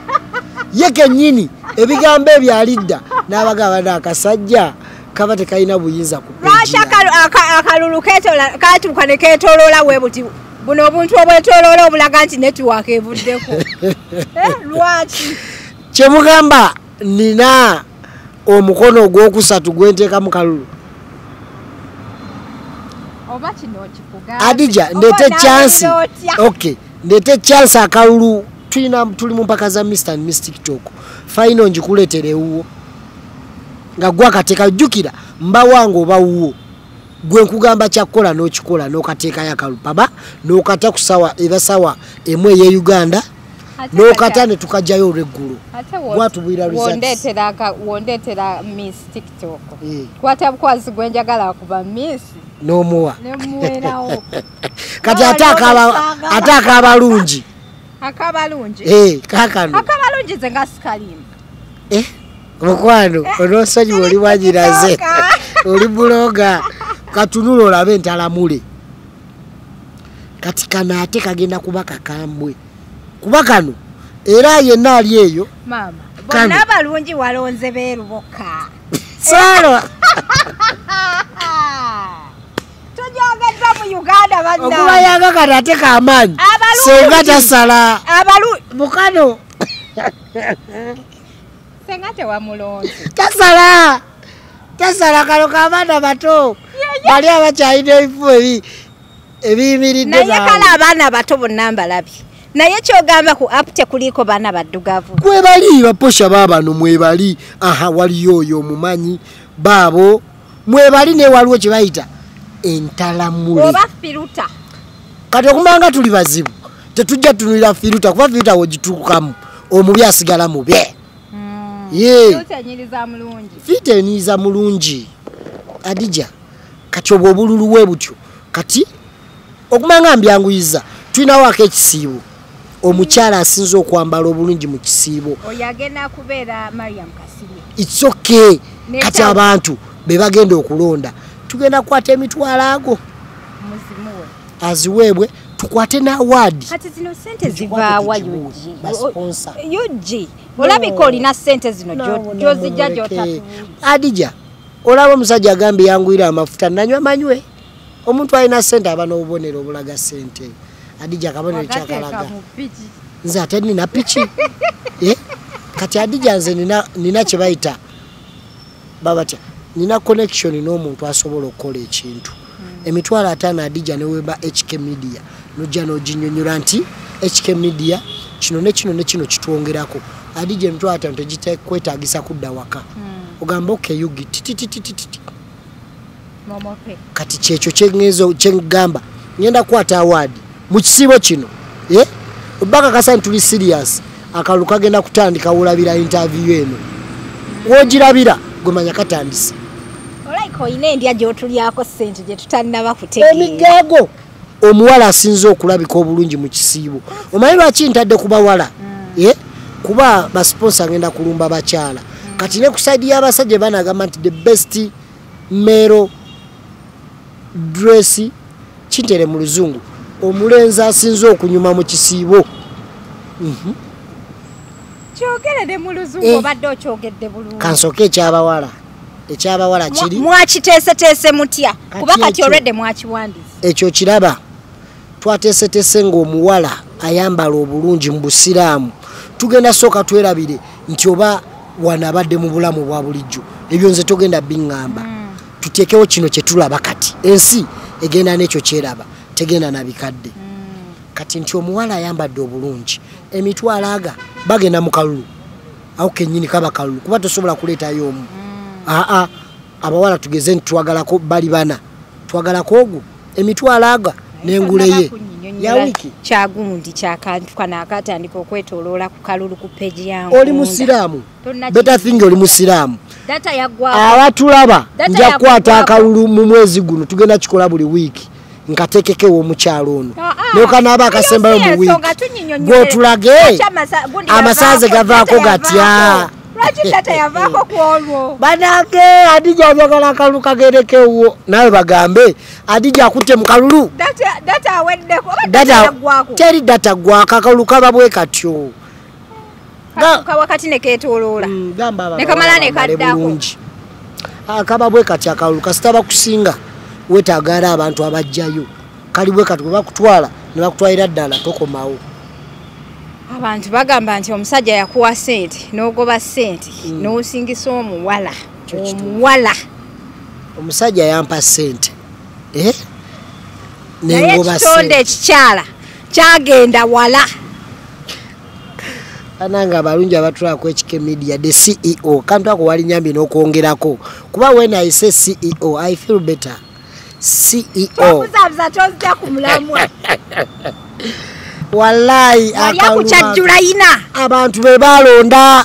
[SPEAKER 2] ye kennyini ebigambo ebyalidda n'abagamba n'akasajja kaba tekalina buyinza ku peji
[SPEAKER 1] akalulu katuuka ne keetoloola we buti buno obuntu obwetoloola obulaga nti netiwaaka evuddeko lwaki
[SPEAKER 2] kyemugamba nina omukono ogwokusatu gwenteeka mu kalulu
[SPEAKER 1] oba kino kikugambe
[SPEAKER 2] Adija ndete chance okay ndete chance akalulu tuli mu mpaka za Mr and Miss TikTok final njikuletere uwo nga gwa kateka jukira mba wangu oba uwo gwe nkugamba kyakola n'okikola n'okateeka yakalu baba n'okata kusawa ebasawa emwe ye Uganda n'okata ne tukajjayo olw'eggulu gwatubwira results
[SPEAKER 1] wondetera Miss TikTok kwata bukwazi gwenjagala kuba Miss
[SPEAKER 2] n'omuwa
[SPEAKER 1] nemuwerawo
[SPEAKER 2] kati ataka abalungi kakano
[SPEAKER 1] akabalungi ze nga sikalimu
[SPEAKER 2] mukwano onosonyi oli wanyiraze oli buloga katunula olabe ntalamule kati kana ate kagenda kuba kakambwe kuba kano era yenna ali eyo
[SPEAKER 1] mama bonna balungi walonze beeruboka
[SPEAKER 2] Sara
[SPEAKER 1] tujageza mu Uganda banna
[SPEAKER 2] okuba yaga kati ate kaamaanyi senga tasala mukano
[SPEAKER 1] senga tewamulonze
[SPEAKER 2] tasala kalo k'abaana bato bali abakyalina ebifo ebiyimiridde
[SPEAKER 1] naye kale abaana bato bonna mbalabye naye kyogamba ku app tekuliko baana baddugavu
[SPEAKER 2] kwe bali baposha baabano mwebali waliyo oyo omumanyi baabo mwebali ne waliwo kye bayita entalamule
[SPEAKER 1] oba firuta
[SPEAKER 2] kati okumanga tuli bazibu tetujja tunulira firuta kuba firuta wogituukamu omubi asigala mube fiteniza mulungi Adija kati obwo obululu we butyo kati okumanga mbyanguyiza tulinawo ak'ekisiibo omukyala asinze okwambala obulungi mu kisiibo
[SPEAKER 1] oyagenda kubeera Mariam Kasirye
[SPEAKER 2] it's okay kati abantu be bagenda okulonda tugenda kukwata emitwalo ago
[SPEAKER 1] muzimuwe
[SPEAKER 2] aziweebwe tukwate na award
[SPEAKER 1] kati zino sente zivaawa yuji olabika olina sente zino gyozijja gyotatu
[SPEAKER 2] Adija olaba omusajja agambe yangwira amafuta nanywa manywe omuntu alina sente aba n'obubonero obulaga sente Adija kabonero kyakalaga nze ate nina piki kati Adija nze nina kye bayita babatya nina connection n'omuntu asobola okukola ekintu emitwalo 5 Adija ne weba HK Media nojja n'oginyonyola nti HK Media kino ne kino ne kino kitwongerako Adija emitwalo 5 tegikwetaagisa kudda waka ogamba okay yugi
[SPEAKER 1] momope
[SPEAKER 2] kati kyekyo kyengamba ngenda kukwata award mu kisiibo kino obaka kasa ntuli serious akalu kagenda kutandika wulabira interview eno wogirabira gumanya katandise
[SPEAKER 1] olaiko ine ndya gyotulyako sente gye tutalina bakutegeera
[SPEAKER 2] emigago omuwala asinze okulabika obulungi mu kisiibo omanyi lwaki ntadde ku bawala kuba basponsa ngenda kulumba bakyala kati ne kusaidi y'abasajja banagamba nti the best male dress kintere mu luzungu omulenzi asinze okunyuma mu kisiibo
[SPEAKER 1] kyogerede mu luzungu obadde okyogedde bulungi
[SPEAKER 2] kansoke ekyabawala kiri
[SPEAKER 1] mwakiteeseteese mutya kuba kati olwedde mwakiwandiisa
[SPEAKER 2] ekyo kiraba twateeseteese ng'omuwala ayambala obulungi mu busiraamu tugenda sooka twerabire nti oba wanabadde mu bulamu bwa bulijjo ebyo nze togenda biŋŋamba tuteekewo kino kye tulaba kati ensi egenda n'ekyo kyeraba tegenda na bikadde kati nti omuwala ayambadde obulungi emitwalo aga bagenda mu kalulu awo kennyini kaba kalulu kuba tosobola kuleetayo omu abawala tugeze nti twagalako bali bana twagalako ogwo emitwalo aga n'enguleye ya wiki
[SPEAKER 1] kyagundi kyakantu kana akatandika okwetoloola ku kalulu ku peji yangu
[SPEAKER 2] oli musiraamu better thing oli musiraamu
[SPEAKER 1] data yagwa
[SPEAKER 2] abatulaba nja kukwata akalulu mu mwezi guno tugenda kikola buli wiiki nkateekekewo omukyalo ono nokanaba akasembayo mu wiiki gwotulage amasaze gavaako gatya banange Adija ayagala akalulu kagerekewo nawe bagambe Adija akutte mu kalulu teri data gwaka akalulu kaba bwe katyo
[SPEAKER 1] wakati neketoloola nekamala nekaddako
[SPEAKER 2] akaba bwe kati akalulu kasita bakusinga wetaagala abantu abajjayo kali bwe kati bwe bakutwala ne bakutwalira ddala tokomawo
[SPEAKER 1] abantu bagamba nti omusajja yakuwa sente n'ogoba sente n'osingisa omuwala
[SPEAKER 2] omusajja yampa sente
[SPEAKER 1] naye ekitonde ekikyala kyagenda wala
[SPEAKER 2] ananga abalungi abatulako HK Media the CEO kantu ako wali nyambi n'okwongerako kuba when I say CEO I feel better CEO wallahi
[SPEAKER 1] akukyajjula ina
[SPEAKER 2] abantu be balonda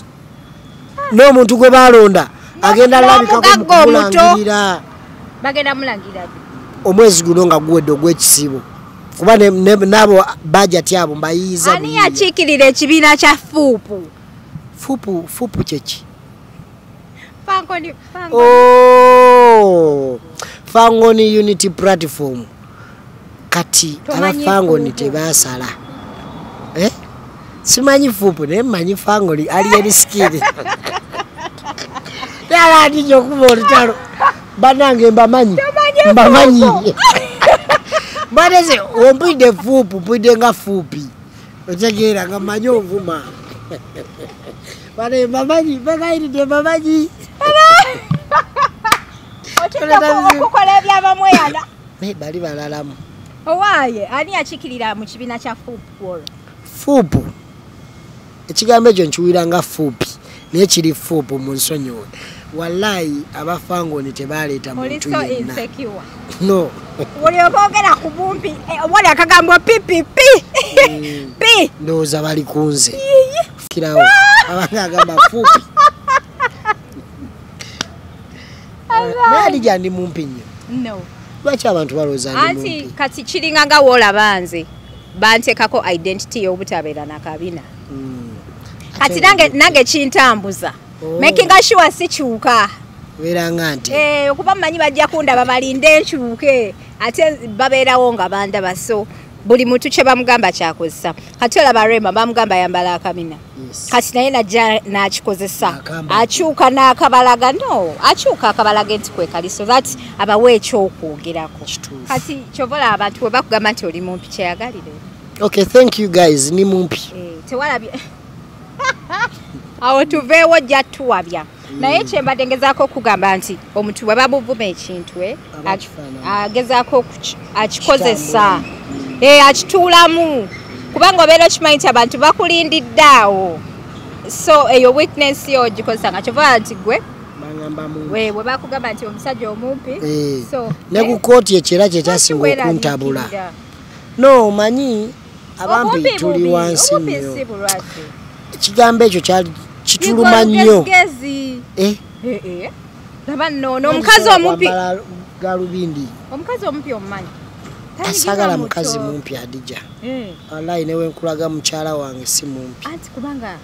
[SPEAKER 2] n'omuntu gwe balonda agenda labikako mukulangirira
[SPEAKER 1] bagenda mulangirira
[SPEAKER 2] omwezi guno nga guwedde ogw'ekisiibo kuba nabo budget yabo mbayiiza
[SPEAKER 1] ani yakiikirira ekibiina kya fuupu
[SPEAKER 2] kyeki Fangoni Unity Platform kati abafangoni tebasala simanyi fupu naye mmanyi fangoli ali erisikiri yala atijo kuba olutalo banange mbamanyi mbaneze ompwidde fupu mpwidde nga fupi otegeera nga mmanyi ovuma bane mbamanyi bagayiridde mbamanyi
[SPEAKER 1] okukola ebyabamweyana
[SPEAKER 2] naye bali balalamu
[SPEAKER 1] owaaye ani yakikirira mu kibiina kya fupu olwo
[SPEAKER 2] fupu ekigambo ekyo nkiwulira nga fupi naye kiri fupu mu nsonyiwe wallahi abafangoni tebaleeta muntu yenna no
[SPEAKER 1] olyoba ogera ku bumpi wali akagambo pipipi pi
[SPEAKER 2] ndowooza bali kunze kirawo abanga agamba fupi naye alija ndi mumpi nnyo
[SPEAKER 1] no
[SPEAKER 2] lwaki abantu balowooza ndi
[SPEAKER 1] anti
[SPEAKER 2] mumpi
[SPEAKER 1] kati kiringa nga woolaba nze banteekako identity y'obutabeera na kabina kati nange kintambuza making sure sikyuka
[SPEAKER 2] beera nga nti
[SPEAKER 1] okuba mmanyi bajja kundaba balinde enkyuke ate babeerawo nga bandaba so buli muntu kye bamugamba kyakozesa kati olaba Rema bamugamba yambala akamina kati naye najja n'akikozesa akyuka n'akabalaga no akyuka akabalaga enti kwekali so that abawe ekyokwogerako kati kyobola abantu we bakugamba nti oli mumpi kyeyagalire
[SPEAKER 2] okay thank you guys ni mumpi
[SPEAKER 1] tewalabye awo tuveewo jja tuwabya naye kyembadde ngezaako okugamba nti omuntu bwe babuvuma ekintu agezaako akikozesa akituulamu kubanga obeera okimanyi nti abantu bakulindidde awo so eyo weakness yo ogikozesa nga kyovala nti gwe bwe bakugamba nti omusajja omumpi
[SPEAKER 2] ne ku kooti ekyera kyekyasinga okuntabula no manyi abampi tuli wansi nnyo ekigambo ekyo kyali kituluma nnyo
[SPEAKER 1] laba nno omukazi omumpi
[SPEAKER 2] galubindi
[SPEAKER 1] omukazi omumpi omumanyi
[SPEAKER 2] asagala mukazi mumpi adija wallahi newe nkulaga mukyala wange si mumpi
[SPEAKER 1] anti kubanga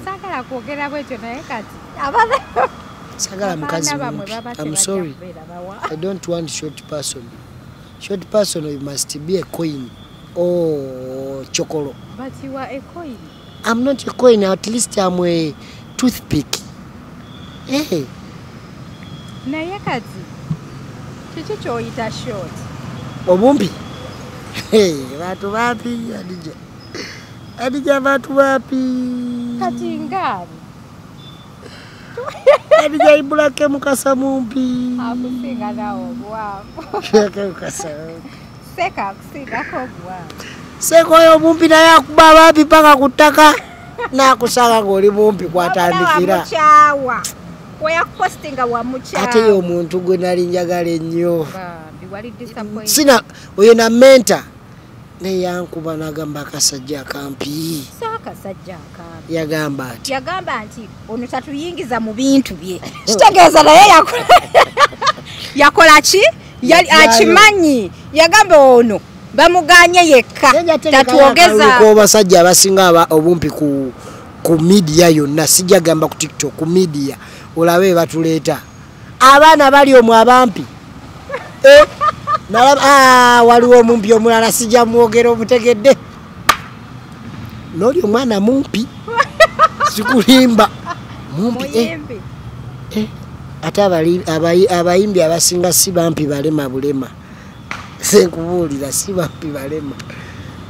[SPEAKER 1] sagala kwogera bwekyo naye kati
[SPEAKER 2] sagala mukazi mumpi I'm sorry I don't want short person you must be a coin or chokolo
[SPEAKER 1] but you are a coin
[SPEAKER 2] I'm not a coin at least I'm a toothpick
[SPEAKER 1] naye kati kiki kyoyita short
[SPEAKER 2] obumpi bantu bapi adija bantu bapi
[SPEAKER 1] kati ngaani
[SPEAKER 2] adija ibulake mukasa mumpi
[SPEAKER 1] akusinga nawo obwavu seka akusingako obwavu
[SPEAKER 2] seko oyo mumpi naye akuba bapi paka ku ttaka n'akusanga ng'oli mumpi kwatandikira ate ye omuntu gwe nali njagala ennyo sina oyo na menta naye yankuba n'agamba akasajja akampi yagamba
[SPEAKER 1] nti ono tatuyingiza mu bintu bye kitegeeza naye yakola ki akimanyi yagamba ono bamuganye yekka tatwogeza
[SPEAKER 2] abasajja abasinga obumpi ku media yonna sijja gamba ku TikTok ku media olabe batuleeta abaana bali omwo abampi waliwo omumpi omulala sijja mwogera omutegedde n'oli omwana mumpi sikulimba mumpi ate abayimbi abasinga si bampi balema bulema senkubuulira si bampi balema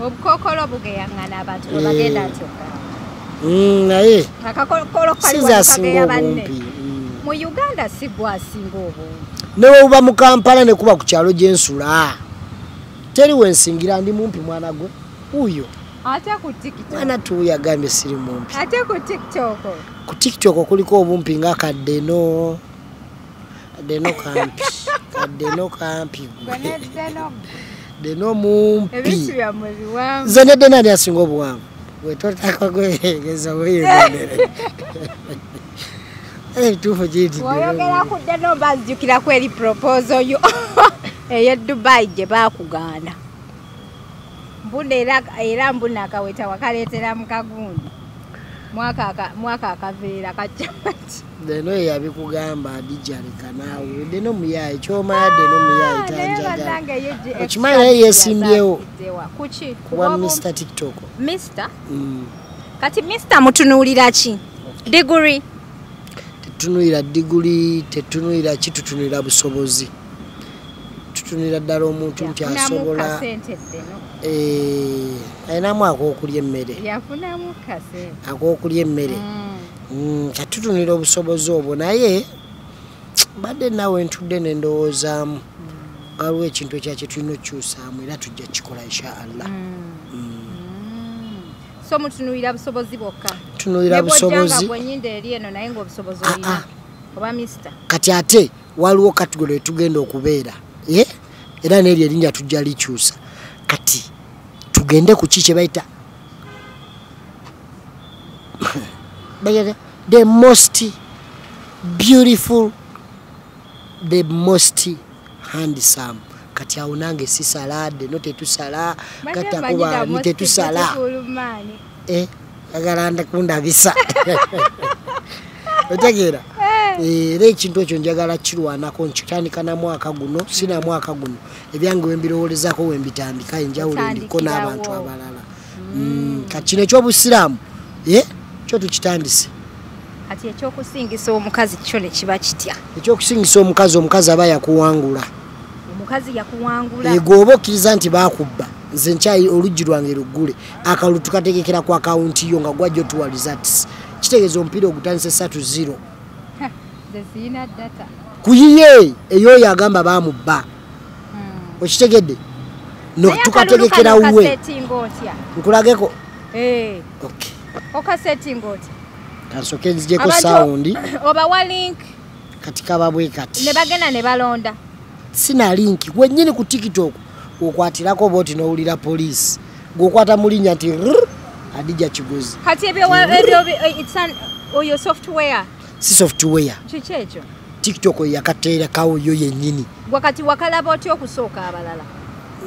[SPEAKER 1] obukokolo bugeyaŋŋana abantu bwe bagenda ntyokka
[SPEAKER 2] naye
[SPEAKER 1] akakokolo
[SPEAKER 2] sizasinga obumpi
[SPEAKER 1] mu Uganda si gwasinga obumpi
[SPEAKER 2] newe uba mu Kampala ne kuba ku kyalo gyensula teri wensingira ndi mumpi mwana gwe uyo
[SPEAKER 1] ate ku TikTok
[SPEAKER 2] mwana tuyagambye siri mumpi
[SPEAKER 1] ate ku
[SPEAKER 2] TikTok kuliko obumpi nga kaddeno kampi deno mumpi nze nedde nani asinga obuwanvu wetotaka gwegeza weyegondere ebituufu giti
[SPEAKER 1] oyogera ku deno bazijukirako eri proposal yo eyo Dubai gye bakugaana mbunda era mbuna Akaweta wakaleetera mu kagundi mwaka akaveera kajjamati
[SPEAKER 2] deno yabikugamba adijaleka naawe deno muyaye kyomala deno muyaye tanjagala okimanyi naye yesimbyewo
[SPEAKER 1] wa kuchi
[SPEAKER 2] kuba Mr TikTok.
[SPEAKER 1] Mr. Kati Mr mutunuulira ki? Degree.
[SPEAKER 2] Tetunuulira degree, tetunuulira ki, tutunuulira busobozi. Tutunuulira ddala omuntu nti asobola ayinamu ak'okulya emmere.
[SPEAKER 1] Yafunamu kasente.
[SPEAKER 2] Ak'okulya emmere. Katutunuulira obusobozi obwo naye badde nawe ntudde ne ndowoozaamu waliwo ekintu ekyakye tulina okukyusaamu era tujja kikola inshallah.
[SPEAKER 1] So mutunuulira busobozi bwokka.
[SPEAKER 2] Tunuulira busobozi.
[SPEAKER 1] Bwenyinde eri eno naye ng'obusobozi olina. Oba Mr.
[SPEAKER 2] Kati ate waliwo kategori tugenda okubeera. Era n'eryo erinnya tujja likyusa. Kati tugende ku ki kye bayita the most beautiful, the most handsome. Kati awo nange si salade no tetusala gata kuba ni tetusala agala ndakundabisa otegera era ekintu ekyo njagala kirwanako nkitandika na mwaka guno sina mwaka guno ebyange wembirowoolezako wembitandika enjawulo ndiko n'abantu abalala kati kino eky'obusiraamu kyo tukitandise.
[SPEAKER 1] Kati ekyokusingisa omukazi kyo ne kiba kitya?
[SPEAKER 2] Ekyokusingisa omukazi aba yakuwangula.
[SPEAKER 1] Omukazi yakuwangula.
[SPEAKER 2] Gwoba okkiriza nti baakubba nze nkyayi oluggi lwange luggule akalulu tukategekera ku akawunti yo nga gwajjo tuwa results kitegeeza omupiira ogutandise 3-0.
[SPEAKER 1] Zina data.
[SPEAKER 2] Kuyiye eyo yagamba bamubba. Okitegedde? No tukategekera uwe. Nkulageko. Okay.
[SPEAKER 1] Oka setting oti.
[SPEAKER 2] Kansoke nzijeko sound.
[SPEAKER 1] Oba wa link.
[SPEAKER 2] Katika babwe kati.
[SPEAKER 1] Ne bagenda ne balonda.
[SPEAKER 2] Sina link. Gwennyini ku TikTok okwatirako boti n'owulira police. Gwokwata mulinya nti Adija Kigozi.
[SPEAKER 1] Kati ebyo it's an oyo software.
[SPEAKER 2] Si software.
[SPEAKER 1] Chichecho.
[SPEAKER 2] TikTok yakateera kawo yo yennyini.
[SPEAKER 1] Wakati wakalaba otyo okusooka abalala.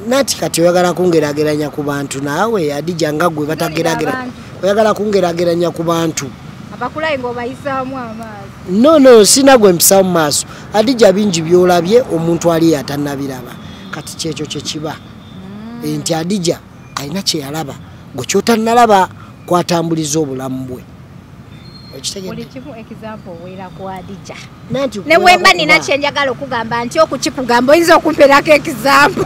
[SPEAKER 2] Nati kati oyagala kungerageranya ku bantu naawe Adija nga gwe batageragera. Oyagala kungerageranya ku bantu.
[SPEAKER 1] Abakulayi ng'obayisaamu amaazi.
[SPEAKER 2] No sina gwe mpisa mu maaso. Adija bingi byolabye omuntu ali atannabiraba. Kati kyekyo kye kiba. Nti Adija alina kye yalaba. Gwe kyotannalaba kwatambuliza obulamu bwe.
[SPEAKER 1] Oli kimu example wera ku Adija.
[SPEAKER 2] Ne
[SPEAKER 1] wemba nina kyenjagala okugamba nti okukikugamba oyinza okumperako example.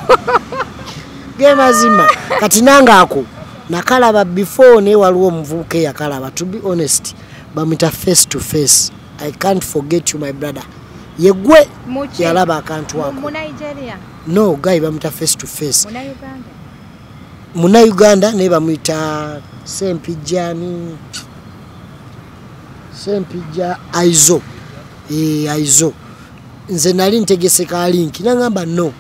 [SPEAKER 2] Ge mazima. Kati nanga ako nakalaba before ne waliwo omuvubuka eyakalaba. To be honest, bamita face to face. I can't forget you my brother. Yegwe yalaba akantu wako.
[SPEAKER 1] Mu Nigeria.
[SPEAKER 2] No, guy bamita face to face.
[SPEAKER 1] Muna
[SPEAKER 2] Uganda ne bamita Sempija Aizo. Aizo. Nze nali ntegeseka link nangamba no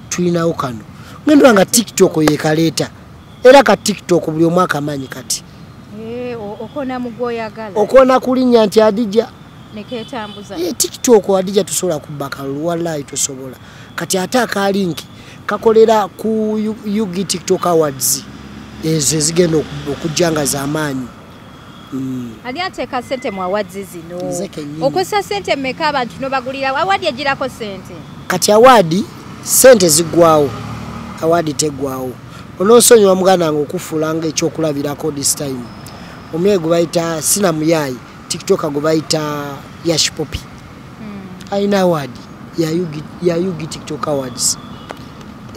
[SPEAKER 2] tulinawo kano. Ngendo nga TikTok yekaleta. Era ka TikTok buli omwaka amanyi kati.
[SPEAKER 1] Okona mugoyagala.
[SPEAKER 2] Okona kulinya nti Adija
[SPEAKER 1] neketambuza.
[SPEAKER 2] TikTok Adija tusobola kubaka wallahi tusobola. Kati ataka link kakolera ku Yugi TikTok Awards. Ezo zigenda okujanga za amaanyi.
[SPEAKER 1] Ali ateka sente mu awards zino. Okosa sente mmeka abantu no bagulira award yagirako sente.
[SPEAKER 2] Kati award sente zigwawo. Award tegwawo. Onosonyiwa muganda ngo okufulanga ekyokulabirako this time. Omwego bayita sina muyayi TikTok go bayita Yash Poppy. Aina award ya Yugi TikTok Awards.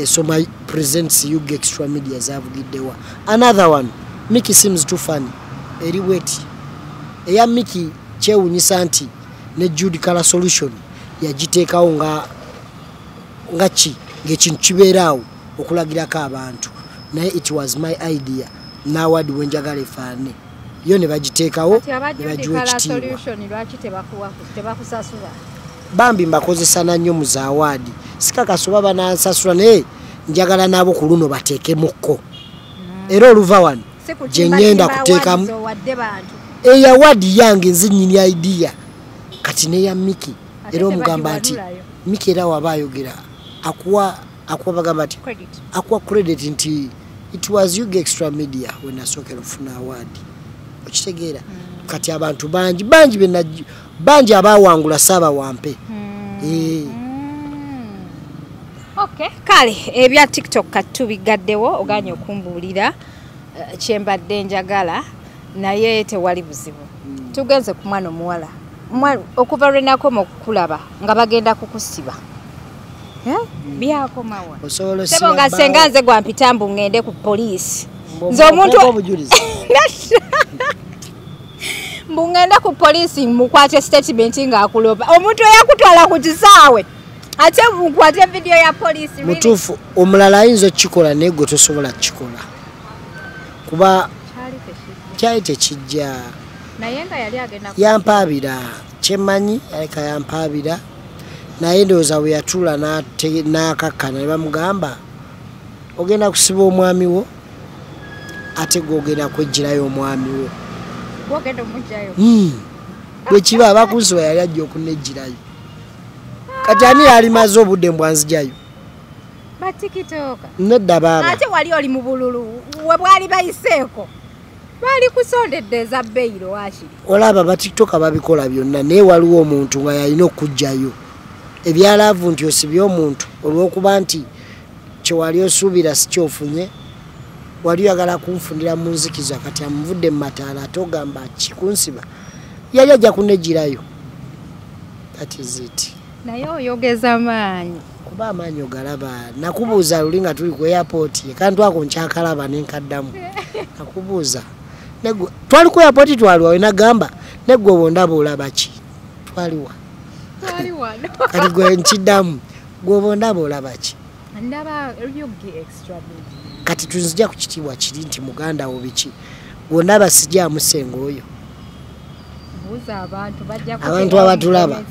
[SPEAKER 2] So my presents Yugi Extra Media zavugiddewa. Another one, Mickey seems too funny. Eri weti. Eya Mickey chewunyisa nti ne Judicial Solution yagiteekawo nga ki ng'ekintu kibeerawo okulagirako abantu. Naye it was my idea. Nawadi wenjagala efaane. Yo ne bagiteekawo ne bagiwa ekitiibwa. Bambi mbakozesa na nnyo mu zaawadi. Sikakasoba banansasula naye njagala nabo ku luno bateekemukko. Era oluva wano gye ngenda kuteekamu eyawadi yange nze nnyini idea kati neya Mickey. Era omugamba nti Mickey era waba ayogera akuwa bagamba nti akuwa credit nti it was Yugi Extra Media when asookera ofuna award. Okitegeera kati abantu bangi abawangula saba wampe.
[SPEAKER 1] Okay, kale ebya TikTok katubigaddewo oganye okumbulira kyembadde njagala naye tewali buzibu. Tugenze ku mwana omuwala. Okuva lwenako mukulaba nga bagenda kukusiba. Byako mawa. Sebo nga senga nze gwa mpitambu ngende ku police. Nze omuntu Mbungenda ku police mukwate statement nga akuloba. Omuntu yakutwala ku kisaawe. Ate mukwate video ya police.
[SPEAKER 2] Mutufu omulala ayinza kikola nego tosobola kikola. Kuba kyali tekijja.
[SPEAKER 1] Naye nga yali agenda
[SPEAKER 2] yampaabira kyemanyi aleka yampaabira naye ndowooza bwe yatula n'akakkana ne bamugamba ogenda kusiba omwami wo ate gwogenda kwejjirayo omwami wo
[SPEAKER 1] gwogenda omujjayo
[SPEAKER 2] bwe kiba abakusiba yali ajja okunejjirayo kati ani yalimaze obudde mbwanzijayo
[SPEAKER 1] batikitoka
[SPEAKER 2] nedda baaba
[SPEAKER 1] ate wali oli mu bululu we bwali bayiseeko bali kusondedde za beyiro washiri
[SPEAKER 2] olaba ba TikTok babikola byonna naye waliwo omuntu nga yalina okujjayo ebyalaavu nti osibye omuntu olw'okuba nti kyewali osuubira si kyofunye wali oyagala kunfunira mu nzikiza kati amuvudde mu mataala ate ogamba Kunsiba yali ajja kunejjirayo that is it
[SPEAKER 1] naye oyogeza maanyi
[SPEAKER 2] kuba amaanyi ogalaba nakubuuza luli nga tuli ku airport kandi ako nkyakalaba nenkaddamu nakubuuza twali ku airport twaliwa nagamba neggwe obondaba olaba ki twaliwa kati gwe nkiddamu gwe obondaba olaba ki kati tunzija ku kitiibwa kiri nti muganda wo biki gwondaba sijjaamu senga oyo abantu abatulaba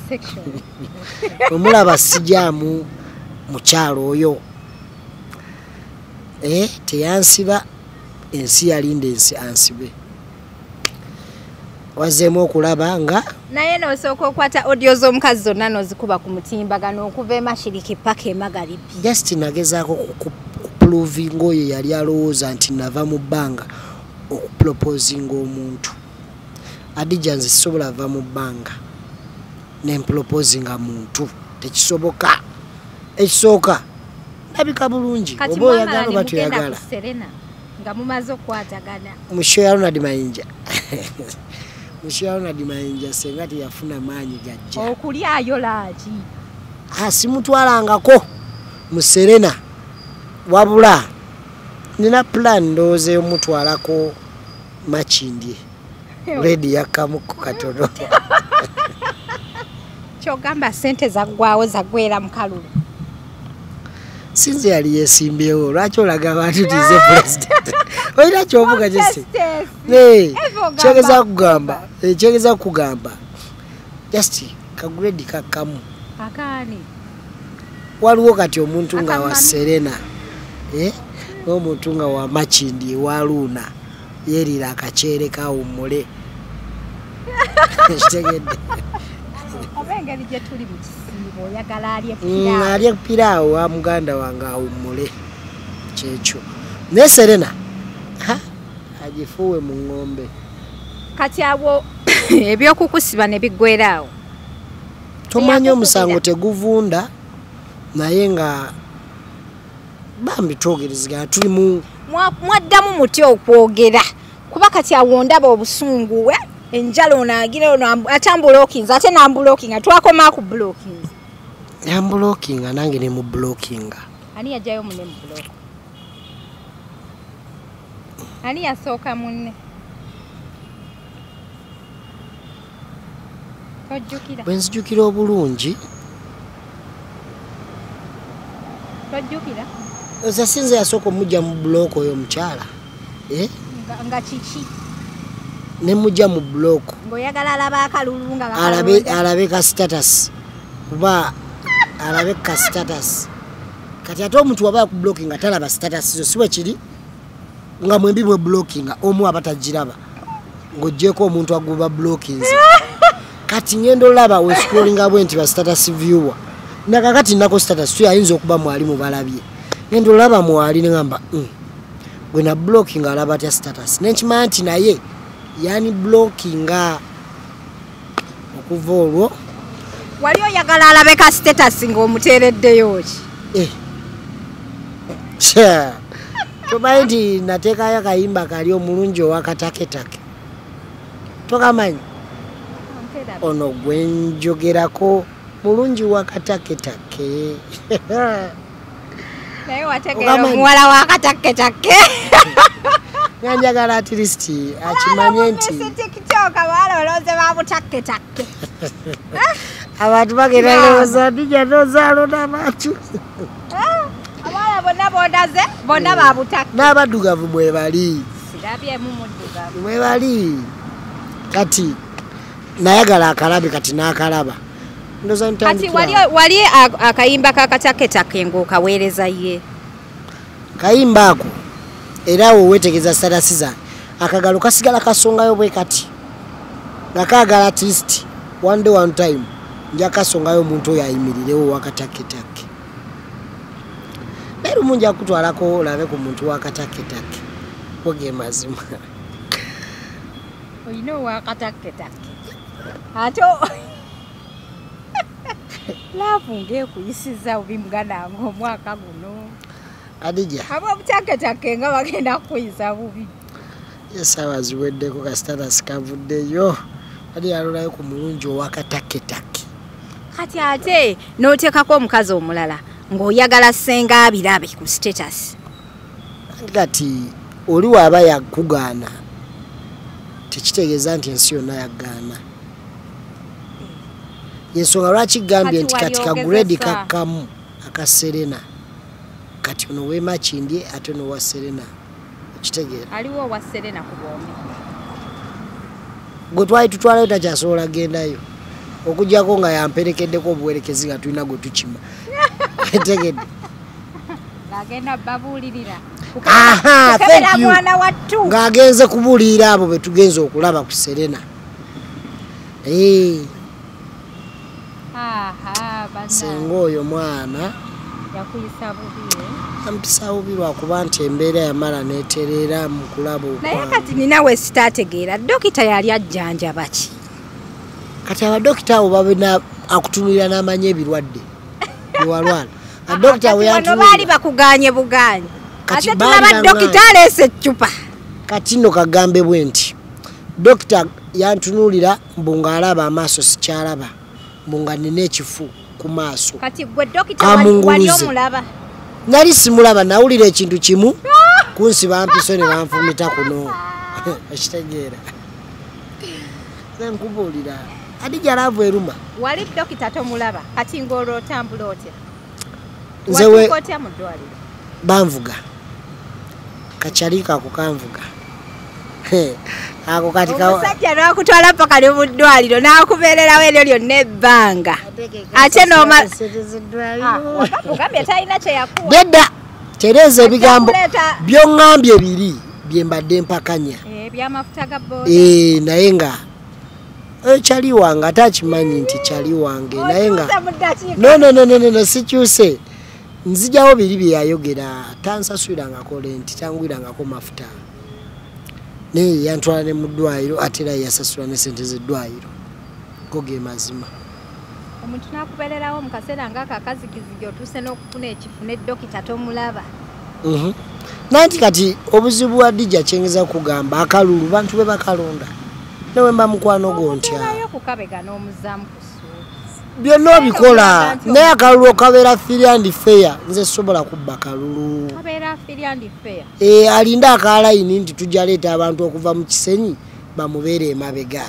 [SPEAKER 2] omulaba sijjaamu mukyalo oyo teyansiba ensi yalinda ensi ansibe wazeemu okulaba nga
[SPEAKER 1] naye nosooka okwata audio z'omukazi zonna nozikuba ku mutimbagano okuva emashiriki paka emagharibi
[SPEAKER 2] just nagezaako kupuluvinga oyo yali alowooza nti nava mu bbanga okuproposinga omuntu Adija nze sisobola va mu bbanga nemploposinga muntu tekisoboka ekisooka ndabika bulungi oba oyagala oba toyagala
[SPEAKER 1] nga mumaze okwatagana
[SPEAKER 2] mushoya Ronald Mayinja mushoya Ronald Mayinja senga teyafuna maanyi gajja
[SPEAKER 1] okulyayo laaki
[SPEAKER 2] simutwalangako mu Serena wabula nina plan ndowooza omutwalako Makindye ready yakamuko katono
[SPEAKER 1] kyogamba sente zaggwawo zagwera mu kalulu
[SPEAKER 2] sinze yali yesimbyewo lwaki olaga abantu tize president oyina kyovuga gyesi kyegeza kugamba just kaguredi kakamu
[SPEAKER 1] akaani
[SPEAKER 2] waliwo kati omuntu nga wa Serena n'omuntu nga wa Makindye wa Luna yerira akaceere kawummule kitegedde
[SPEAKER 1] obengeri gye tuli mu kisiibo oyagala
[SPEAKER 2] alye piraawo wa muganda wange awummule kyekyo naye Serena agifuuwe mu ng'ombe
[SPEAKER 1] kati awo ebyokukusiba ne biggweraawo
[SPEAKER 2] tomanyi omusango teguvunda naye nga bambi twogerezegana tuli mu
[SPEAKER 1] mwaddamu muti okwogera kuba kati awo ndaba obusungu we enjalo naagira atambulookinza ate nambulookinga twakoma ku blocking
[SPEAKER 2] yambulookinga nange ne mu blockinga
[SPEAKER 1] ani yajjayo munne mu block ani yasooka munne tojjukira
[SPEAKER 2] bwenzijukira obulungi
[SPEAKER 1] tojjukira
[SPEAKER 2] oza sinze yasooka omujja mu block oyo omukyala
[SPEAKER 1] nga kiki
[SPEAKER 2] ne mujja mu block
[SPEAKER 1] ng'oyagala alaba akalulu nga
[SPEAKER 2] alabe ka status kuba alabe ka status kati ate omuntu waba ku blocking nga talaba status zo siwe kiri nga mwembi mwe blocking omu abatagiraba ng'oggyeko omuntu aguba blockings kati ngendo laba we scrolling bwe nti ba status viewer nakakati nako status tuyinza okuba mwali mu balabye ngendo laba mwali ngamba gwe na blocking alaba ta status nenkimanyi nti naye yani blocking okuva olwo
[SPEAKER 1] wali oyagala alabe ka status ng'omuteereddeyo ki
[SPEAKER 2] Tomaindi nateekayo akayimba kali omulungi owakataketake. Tokamanyi? Ono gwenjogerako mulungi wakataketake.
[SPEAKER 1] Naye wategeera omuwala wakataketake.
[SPEAKER 2] Njagala at least akimanye nti
[SPEAKER 1] TikTok abawala olowooza babutaketake.
[SPEAKER 2] abantu bagenda lowooza ndija nozaalo n'abantu.
[SPEAKER 1] Abawala bonna bodaze bonna babutake.
[SPEAKER 2] N'abaddugavu bwe bali.
[SPEAKER 1] Sirabyemu muddugavu.
[SPEAKER 2] Bwe bali. Kati nayagala akalabe kati n'akalaba.
[SPEAKER 1] Kati wali akayimba kakataketake ng'okaweereza ye.
[SPEAKER 2] Kayimba ako era weetegereza status zange akagalo kasigala kasongayo bwe kati nga kaagala at least one day one time nja kasongayo omuntu oyo ayimirirewo wakataketake. Leero munja kutwalako olabe ku muntu wakataketake oge mazima.
[SPEAKER 1] Oyina owakataketake ate laavu ng'ekuyisiza obimugana ng'omwaka guno.
[SPEAKER 2] Adija
[SPEAKER 1] Ababutaketake nga bagenda kuyisa bubi.
[SPEAKER 2] Esaawa ziweddeko ka status kavuddeyo. Adi alolayo ku mulungi owakataketake.
[SPEAKER 1] Kati ate n'oteekako omukazi omulala ng'oyagala senga abirabe ku status.
[SPEAKER 2] Kati oli waaba yakugaana tekitegeeza nti ensi yonna yaggaana. Yensonga lwaki gambye nti kati kaguredi kakkamu akaserena. Kati ono wema kindi ate no wa Serena. Okitegeera.
[SPEAKER 1] Aliwo wa Serena ku bombi.
[SPEAKER 2] Gwe twali tutwalayo takyasobola gendayo. Okujjako nga yamperekeddeko obuwerekezi nga tulina gwe tukima. Tegedde.
[SPEAKER 1] Ng'agenda babuulirira.
[SPEAKER 2] Aha, thank you.
[SPEAKER 1] Mwana wattu.
[SPEAKER 2] Ng'agenze kubuulirira abo be tugenze okulaba ku Serena.
[SPEAKER 1] Aha, bana.
[SPEAKER 2] Senga oyo mwana.
[SPEAKER 1] Yakuyisa bubi.
[SPEAKER 2] Ampisa bubi lwakuba nti embeera yamala n'eterera mu kulaba okwange.
[SPEAKER 1] Naye kati ninawe sitaategeera dokita yali ajjanjaba ki?
[SPEAKER 2] Kati abadokita abo babina akutunulira n'amanya ebirwadde byewalwala. Adokita we
[SPEAKER 1] yantunulira. Bano baali bakuganye buganye.
[SPEAKER 2] Kati
[SPEAKER 1] ate tulaba dokita aleese eccupa.
[SPEAKER 2] Kati nno kagambe bwe nti dokita yantunulira mbu ng'alaba amaaso sikyalaba mbu nga nina ekifu ku maaso.
[SPEAKER 1] Kati gwe dokita wali omulaba?
[SPEAKER 2] Nali simulaba nawulira ekintu kimu kunsiba mpiso ne banfumita kuno. Ekitegeera. Nkubuulira. Adija laavu eruma.
[SPEAKER 1] Wali dokita tomulaba kati ng'olwo otambula otya?
[SPEAKER 2] Nzewe
[SPEAKER 1] otya mu ddwaliro?
[SPEAKER 2] Banvuga. Kacalika ako kanvuga. Ako kati kawo.
[SPEAKER 1] Omusajja n'akutwala paka ne mu ddwaliro n'akubeererawo eryo lyonna ebbanga. Ate n'oma wakakugambye talina kye yakuwa.
[SPEAKER 2] Dedda tereeza ebigambo by'oŋŋambye ebiri bye mbadde mpakanya.
[SPEAKER 1] By'amafuta ga booda.
[SPEAKER 2] Naye nga kyali wange ate akimanyi nti kyali wange naye nga no sikyuse. Nzijawo biri bye yayogera tansasuirangako lenti tangwirangako mafuta. Naye yantwala ne mu ddwaliro ate era yasasula ne sente z'eddwaliro. Go ge mazima.
[SPEAKER 1] Omuntu n'akubeererawo mu kaseera ng'akakazigizigi otuuse n'okufuna ekifu ne dokita tomulaba.
[SPEAKER 2] Nanti kati obuzibu bwa Dija kyengeza kugamba akalulu bantu be bakalonda. Newe mba mukwano gontya.
[SPEAKER 1] Nayo kukabega n'omuzaamu ku ssuubi.
[SPEAKER 2] Byonna obikola naye akalulu kabeera free and fair. Nze sobola kubba kalulu.
[SPEAKER 1] Kabeera free and fair.
[SPEAKER 2] Alinda akalayini nti tujja leeta abantu okuva mu kisenyi bamubeere emabega.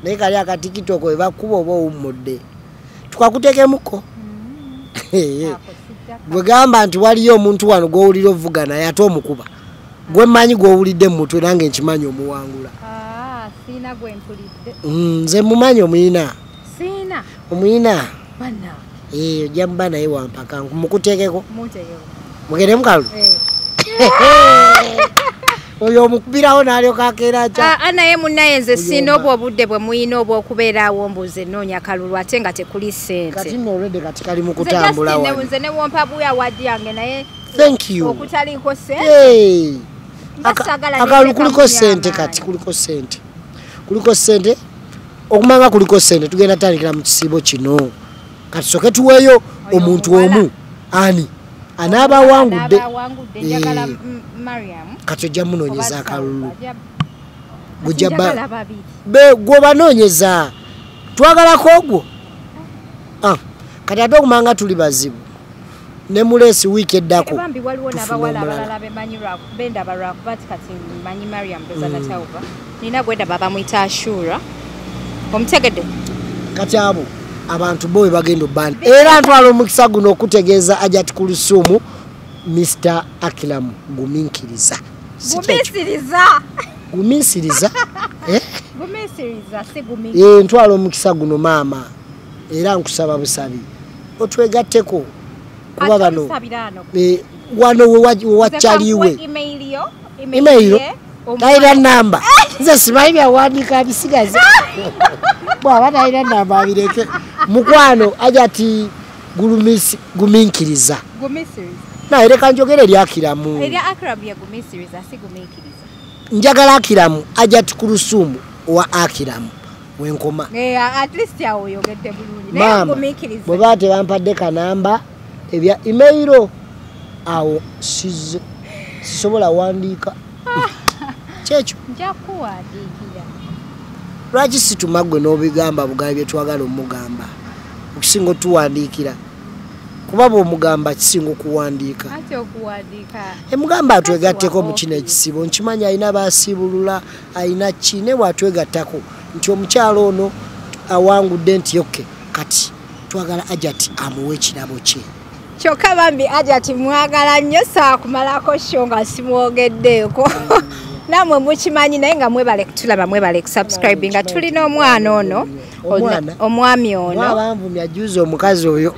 [SPEAKER 2] Naye kali akatikitoko we bakuba oba owummudde. Tukakutekemuko. Gwe gamba nti waliyo omuntu wano gw'owulira ovuga naye ate omukuba. Gwe mmanyi gw'owulidde mu mutwe nange nkimanyi omuwangula.
[SPEAKER 1] Siina gwe mpulidde.
[SPEAKER 2] Nze mumanyi omuyina.
[SPEAKER 1] Siina.
[SPEAKER 2] Omuyina.
[SPEAKER 1] Banna.
[SPEAKER 2] Ojja muba naye wampaka mukuteekeko.
[SPEAKER 1] Munteekeko.
[SPEAKER 2] Mugende mukalu. Oyo omukubirawo n'alyoka akeera kya.
[SPEAKER 1] Naye munnaye nze siina obwo obudde bwe muyina obw'okubeeraawo mbuze nnoonya kalulu ate nga tekuli ssente.
[SPEAKER 2] Kati nno olwedde kati kali mu kutambula wano.
[SPEAKER 1] Nze ne wompa buya waddi yange naye
[SPEAKER 2] thank you.
[SPEAKER 1] Okutaliiko ssente.
[SPEAKER 2] Akalu kuliko ssente kati kuliko ssente. Kuliko ssente. Okumanga kuliko ssente tugenda tandikira mu kisiibo kino. Kati soke tuweeyo omuntu omu ani Anaba wangudde.
[SPEAKER 1] Njagala Mariam.
[SPEAKER 2] Katujja munoonyeza akalulu.
[SPEAKER 1] Bujaba
[SPEAKER 2] gwe banoonyeza. Twagalako ogwo. Kati ate okumanga tuli bazibu. Ne mulesi wiiki eddako.
[SPEAKER 1] Bambi waliwo n'abawala abalala bemanyirwa benda barakubati kati manyi Mariam bezana tauba. Nina gwenda baba mwita Ashura. Omutegedde.
[SPEAKER 2] Kati abo abantu bowe bagenda band. Era ntwala omukisa guno okutegeeza Ajati Kulusumu Mr. Akilamu guminkiriza. Guminsiriza.
[SPEAKER 1] Guminsiriza si guminkiriza.
[SPEAKER 2] Ntwala omukisa guno maama. Era nkusaba busabi. Otwegatteko. Kuba bano. Wano wachaliwe. Email. Taira namba. Nze simanyi byawandiika bisigaze. Bwaba taira namba abireke. Mukwano Ajati guminkiriza.
[SPEAKER 1] Guminsiriza.
[SPEAKER 2] Na ereka njogere eri Akiramu.
[SPEAKER 1] Eri Akiramu ya guminsiriza si guminkiriza.
[SPEAKER 2] Njagala Akiramu Ajati Kulusumu wa Akiramu. Wenkoma.
[SPEAKER 1] At least ya oyogedde bulungi.
[SPEAKER 2] Naye guminkiriza. Bwe tebampadde kanamba ebya email awo sisobola wandiika. Kyekyo.
[SPEAKER 1] Nja kuwandiikira.
[SPEAKER 2] Lwaki situmagwe n'obigamba bugabi bye twagala omugamba. Okusinga tuwandiikira. Kuba bw'omugamba kisinga okuwandiika.
[SPEAKER 1] Ate okuwandiika.
[SPEAKER 2] Emugamba atwegatteko mu kino ekisibo. Nkimanyi alina baasiibulula, alina ki ne bw'atwegattako nti omukyalo ono awangudde nti yokke kati twagala Ajati amuwe ekirabo kye.
[SPEAKER 1] Kyokka bambi Ajati mwagala nnyo saakumalako sho nga simwogeddeeko. Namwe mukimanyi naye nga mwebale kutulaba mwebale kusubscribe nga tulina omwana ono omwami ono
[SPEAKER 2] abanvumya juzo omukazi oyo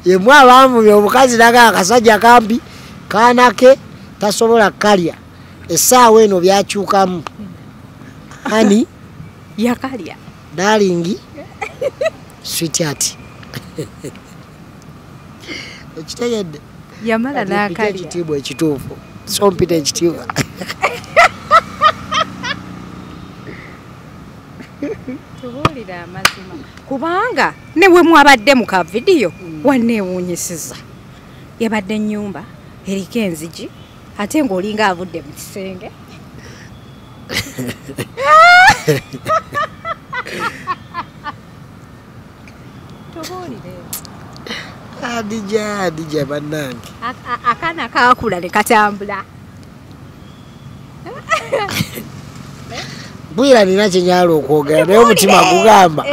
[SPEAKER 2] ye mwabanvumya omukazi naga akasajja kampi kanake tasobola kalya essaawa eno byakyukamu hani
[SPEAKER 1] yakalya
[SPEAKER 2] darling sweetheart ekitegedde
[SPEAKER 1] yamala n'akalya
[SPEAKER 2] ekitiibwa ekituufu so mpita ekitiibwa
[SPEAKER 1] tubuulira amazima kubanga ne we mwabadde mu kavidiyo wanneewuunyisiza yabadde ennyumba eriko enzigi ate ng'olinga avudde mu kisenge tubuulire
[SPEAKER 2] adija bannange
[SPEAKER 1] akaana kaakula ne katambula
[SPEAKER 2] bwira nina kyenyala okwogera naye omutima gugamba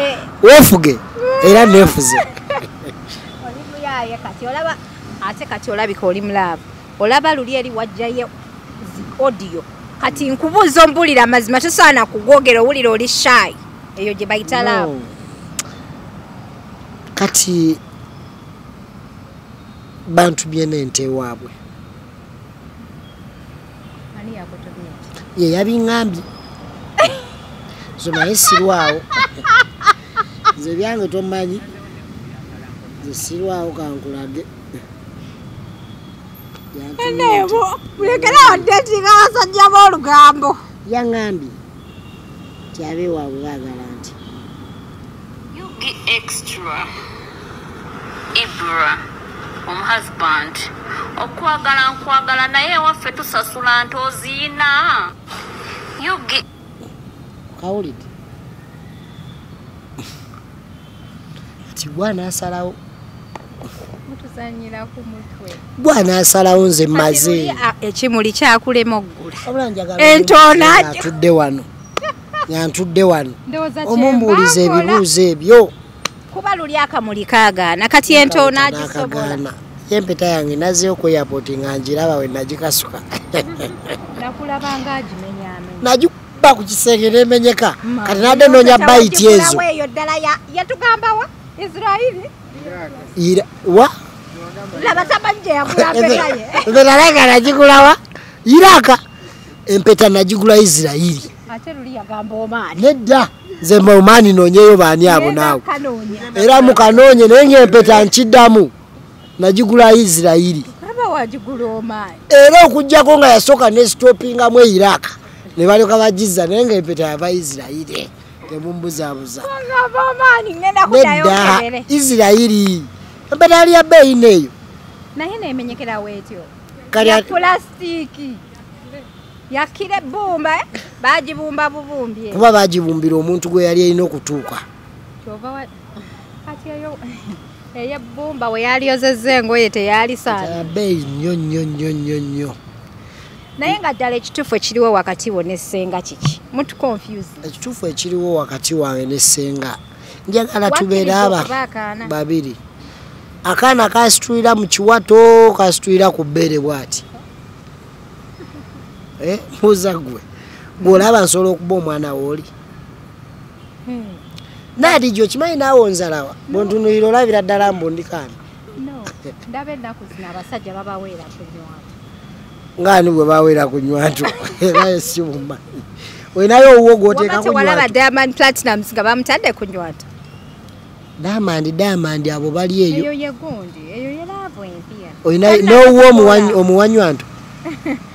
[SPEAKER 2] weefuge era neefuze
[SPEAKER 1] oli muyaye kati olaba ate kati olabika oli mulaavu olaba luli eri wajjayo audio kati nkubuuza ombulira amazima tosaana kugwogera owulira oli shy eyo gye bayita laavu
[SPEAKER 2] kati bantu byena ente waabwe
[SPEAKER 1] ani yakutumye
[SPEAKER 2] ye yabiŋŋambye zo naye sirwawo nze byange tomanyi nze sirwawo kankulage
[SPEAKER 1] eneebo mulekera odetinga abasajja b'olugambo
[SPEAKER 2] yaŋŋambye ti abeewaabwe baagala nti
[SPEAKER 3] Yugi extra Ibra husband okwagala nkwagala naye waffe tusasula ntoziina Yugi
[SPEAKER 2] kawulidde ati bwana asalawo
[SPEAKER 1] mutuzanyira ku mutwe
[SPEAKER 2] bwana asalawo nze maze
[SPEAKER 1] ekimuli kyakulema oggula
[SPEAKER 2] yantudde wano omumbuuliza ebibuuzo ebyo
[SPEAKER 1] kuba luli akamuli kaagaana kati entoona agisobola
[SPEAKER 2] empeta yange nazeeyo ku airport nga ngiraba we nagikasuka
[SPEAKER 1] nakulabanga agimenyaamenya
[SPEAKER 2] nagikuba ku kisenge nemenyeka kati nadde noonya bayiti ezo
[SPEAKER 1] eyo ddala yatugambawa Israeli
[SPEAKER 2] wa
[SPEAKER 1] laba tamanyi gye yagula mpeta ye
[SPEAKER 2] empeta nagigulawa Iraka empeta nagigula Israeli
[SPEAKER 1] ate luli yagamba omaani
[SPEAKER 2] nedda nze omaani noonyeyo baani abo naawe era mukanoonye naye ng'empeta nkiddamu nagigula Israeli
[SPEAKER 1] wagigula omaani
[SPEAKER 2] era okujjako nga yasooka nesitopingamu Iraka ne balyoka bagizza naye ng'empeta yava Israeli temumbuzaabuza nedda Israeli empeta yali ya bbeeyi neeyo
[SPEAKER 1] naye neemenyekera weetyo
[SPEAKER 2] Kali
[SPEAKER 1] ya pulastiki yakire ebbumba bagibumba bubumbye
[SPEAKER 2] kuba bagibumbira omuntu gwe yali erina okutuuka
[SPEAKER 1] kyova kati eyo ebbumba we yaliozezza engoye teyalisaana
[SPEAKER 2] beeyi nnyo
[SPEAKER 1] naye nga ddala ekituufu ekiriwo wakati wo n'essenga kiki mutu confuse
[SPEAKER 2] ekituufu ekiriwo wakati wange n'essenga njagala tubeere babiri akaana kasitulira mu kiwato kasitulira ku bbere bw'ati mbuuza gwe bw'olaba nsobola okuba omwana wooli naadijo kimanyi naawe onzalawa bwontunulira olabira ddala mbu ndikaani
[SPEAKER 1] ndaba ennaku zino abasajja babaweera ku nywatu
[SPEAKER 2] ngaani bwe baweera ku nywatu era sibumanyi olinayo owuwo gw'oteeka ku
[SPEAKER 1] walaba Diamond Platinumz nga bamutadde ku nywatu
[SPEAKER 2] Diamond abo bali eyo
[SPEAKER 1] eyo yegundi eyo yelaavu empya
[SPEAKER 2] olina n'owuwo omuwanywanto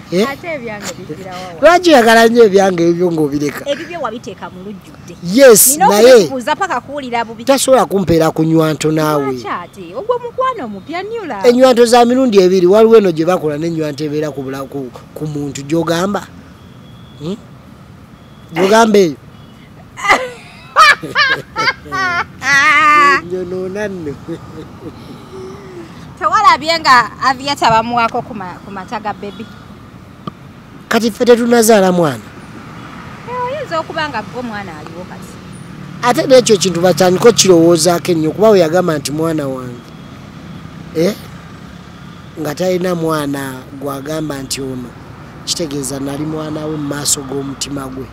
[SPEAKER 1] ate ebyange bigirawo
[SPEAKER 2] lwaki oyagala nnyo ebyange ebyo ng'obireka
[SPEAKER 1] ebibyo wabiteeka mu lujjudde
[SPEAKER 2] yes naye
[SPEAKER 1] paka kuwulira bubi
[SPEAKER 2] tasobola kumpeera ku nywanto naawe
[SPEAKER 1] ate ogwo mukwano omupya nyula
[SPEAKER 2] enywanto za mirundi ebiri waliwo eno gye bakola n'enywanto ebeera ku muntu gy'ogamba gy'ogamba eyo nyonoona nno
[SPEAKER 1] tewalabye nga aviata bamuwaako ku mata ga bebi
[SPEAKER 2] kati ffe tetunazaala mwana
[SPEAKER 1] oyinza okuba nga gwe mwana aliwo kati
[SPEAKER 2] ate n'ekyo ekintu batandika okirowoozaako ennyo kuba we yagamba nti mwana wange nga talina mwana gwagamba nti ono kitegeeza nali mwana we mu maaso g'omutima gwe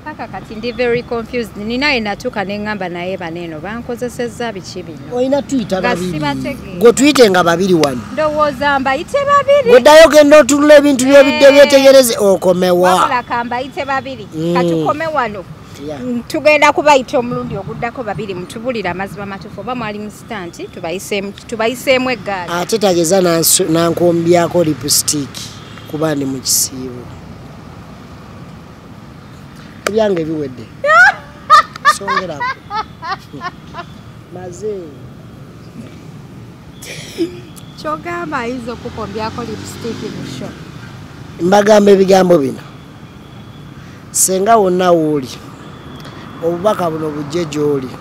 [SPEAKER 1] paka kati ndi very confused nina enatuuka neŋŋamba naye baneeno bankozesezza biki bino
[SPEAKER 2] olina tuyita babiri gwe tuyite nga babiri wano
[SPEAKER 1] ndowooza mbayite babiri
[SPEAKER 2] gweddayo genda otunula ebintu by'obidde byetegereze okomewa
[SPEAKER 1] wabula kambayite babiri katukome wano tugenda kubayita omulundi oguddako babiri mutubulira amazima matuufu oba mwali musitanti tubayiseemu eggaali
[SPEAKER 2] ate tageza nankombyako lipusitiiki kuba ndi mu kisiibo ebyange biwedde songerako maze
[SPEAKER 1] kyogamba ayinza okukombyako lipusitiiki musho
[SPEAKER 2] mbagamba ebigambo bino senga wonna wooli obubaka buno bujje gy'oli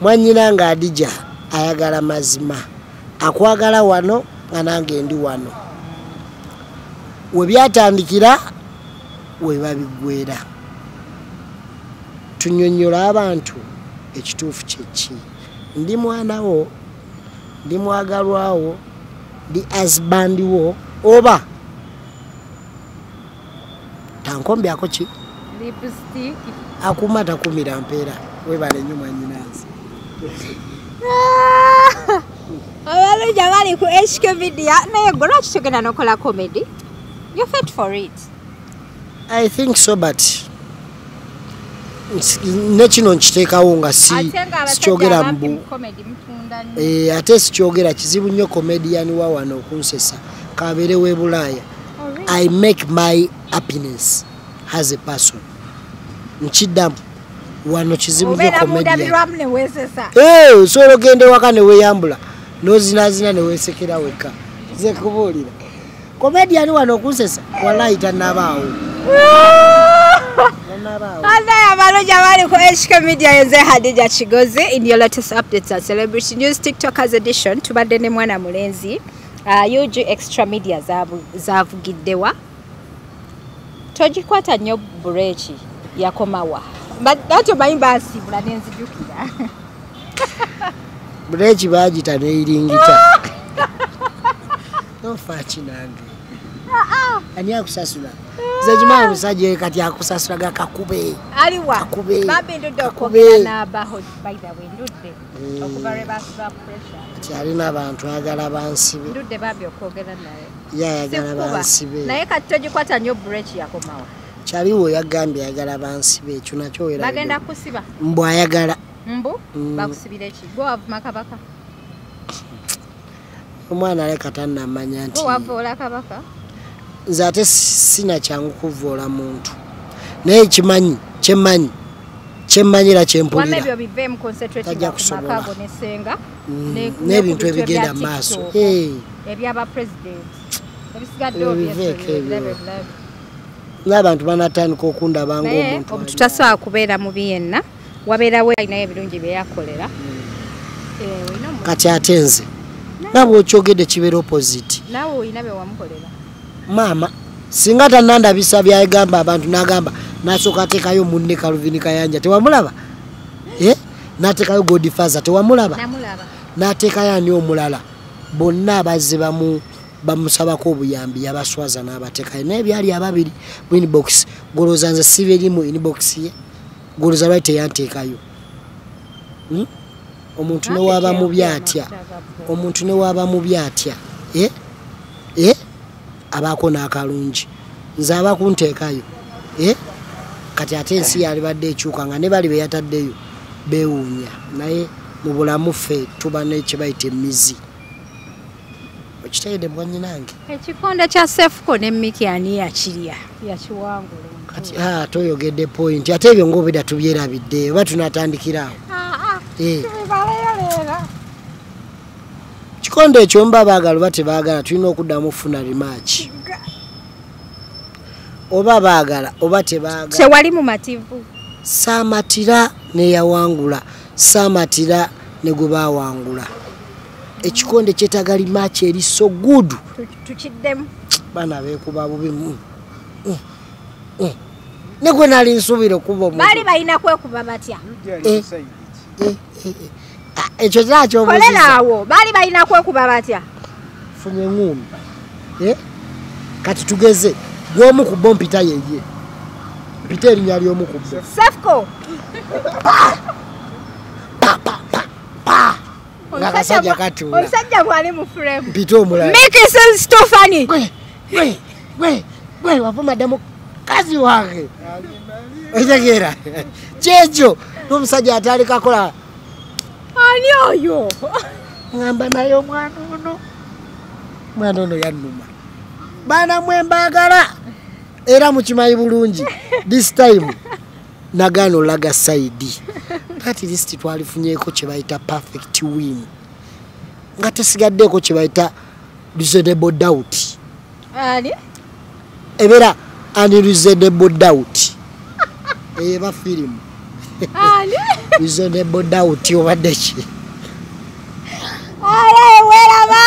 [SPEAKER 2] mwannyina nga Adija ayagala mazima akwagala wano nga nange ndi wano we byatandikira we babiggwera tunyonnyola abantu ekituufu kyeki ndi mwana wo ndi mwagalwawo ndi asbandi wo oba tankombyako ki
[SPEAKER 1] lipstick
[SPEAKER 2] akuma takumira mpeera webale nnyo mwannyinazi
[SPEAKER 1] abalungi abali ku HK Media naye gwe lwaki togenda nokola comedy you fit for it
[SPEAKER 2] I think so but nekino nkiteekawo nga sikyogera mbu ate sikyogera kizibu nnyo comedian wa wano okunsesa kabeere w'e Bulaaya I make my happiness as a person nkiddamu wano kizibu nnyo comedian osobola ogenda ewaka ne weeyambula n'ozinazina ne weesekera wekka nze kubuulira comedian wano okunsesa wallahi tannabaawo abalungi abali ku HK Media yenze Hadija Kigozi in your latest updates at Celebrity News TikTokers edition tubadde ne mwana mulenzi UG Extra Media zavugiddewa togikwata nnyo bureeki yakomawa ate omanyi baasiibula nenzijukira bureeki baagita neeyiringita nofa kinange ani akusasula nze kimanyi omusajja kati akusasulaga kakube aliwa kakube babe ndudde okwogera n'abaho by the way ndudde okuva lwe baasiba pressure kyalina abantu ayagala bansibe ndudde babe okwogera naye yayagala bansibe naye kati togikwata nnyo break yakomawa kyaliwo yagambye ayagala bansibe ekyo nakyo era bagenda kusiba mbu ayagala mbu bakusibira eki gwe wavuma kabaka omwana leka tannamanya nti wavoola kabaka nze ate sina kyangu kuvoola muntu naye kyemmanyira kyempulira tajja kusobola n'ebintu ebigenda maaso
[SPEAKER 1] ebyaba president ebisigadde obyeso
[SPEAKER 2] n'abantu banatandika okundaba ng'omuntu
[SPEAKER 1] omuntu tasobola kubeera mubi yenna wabeerawo alinayo ebirungi bye yakolera
[SPEAKER 2] kati ate nze nga bw'okyogedde kibeera opposite
[SPEAKER 1] naawe olina bye wamukolera
[SPEAKER 2] maama singa tanandabisa byayegamba abantu n'agamba n'asooka ateekayo munne Calvin Kayanja tewamulaba n'ateekayo Godfather tewamulaba n'ateekayo ani omulala bonna abazze bamusabako obuyambi yabaswaza n'abateekayo naye byali ababiri mu inbox golooza nze sibiri mu inbox ye golooza lwali teyanteekayo omuntu newaaba mubi atya omuntu newaaba mubi atya abaako n'akalungi nze aba kunteekayo kati ate ensi yalibadde ekyuka nga ne bali be yataddeyo beewuunya naye mu bulamu ffe tuba nekibayita emizi okitegeedde bwanyinange
[SPEAKER 1] ekikonde kya sefuko ne Miki ani yakirya yakiwangula
[SPEAKER 2] kati toyogedde point ate ebyo ng'obwedda tubyerabidde oba tunatandikiraawo kikonde ekyo mba baagala oba tebaagala tulina okuddamu okufuna rematch oba baagala oba tebaagala
[SPEAKER 1] tewali mumativu
[SPEAKER 2] saamatira neyawangula saamatira ne gwe baawangula ekikonde kyetaaga rematch eri so good
[SPEAKER 1] tukiddemu
[SPEAKER 2] baana beekuba bubi ne gwe nali nsuubira okuba omuntu
[SPEAKER 1] baali balina kwekuba batya
[SPEAKER 2] ekyo
[SPEAKER 1] kolerawo baali balina kwekuba batya
[SPEAKER 2] funye ngumi kati tugeze gwomu ku bo mpita yeye mpita erinnya ly'omu ku bo
[SPEAKER 1] Sefko
[SPEAKER 2] ng'akasajja katuula
[SPEAKER 1] omusajja bwali mu frame
[SPEAKER 2] mpita omulala
[SPEAKER 1] Miki Stofani
[SPEAKER 2] gwe wavumadde mukazi wange otegeera kyekyo n'omusajja atandika kola
[SPEAKER 1] ani oyo
[SPEAKER 2] ngamba naye omwana ono yannuma baana mwembaagala era mukimanyi bulungi this time nagaana olaga saidi at least twalifunyeeko kye bayita perfect win nga tesigaddeeko kye bayita reasonable doubt ebeera unreasonable doubt eba firimu reasonable doubt obadde ki
[SPEAKER 1] weraba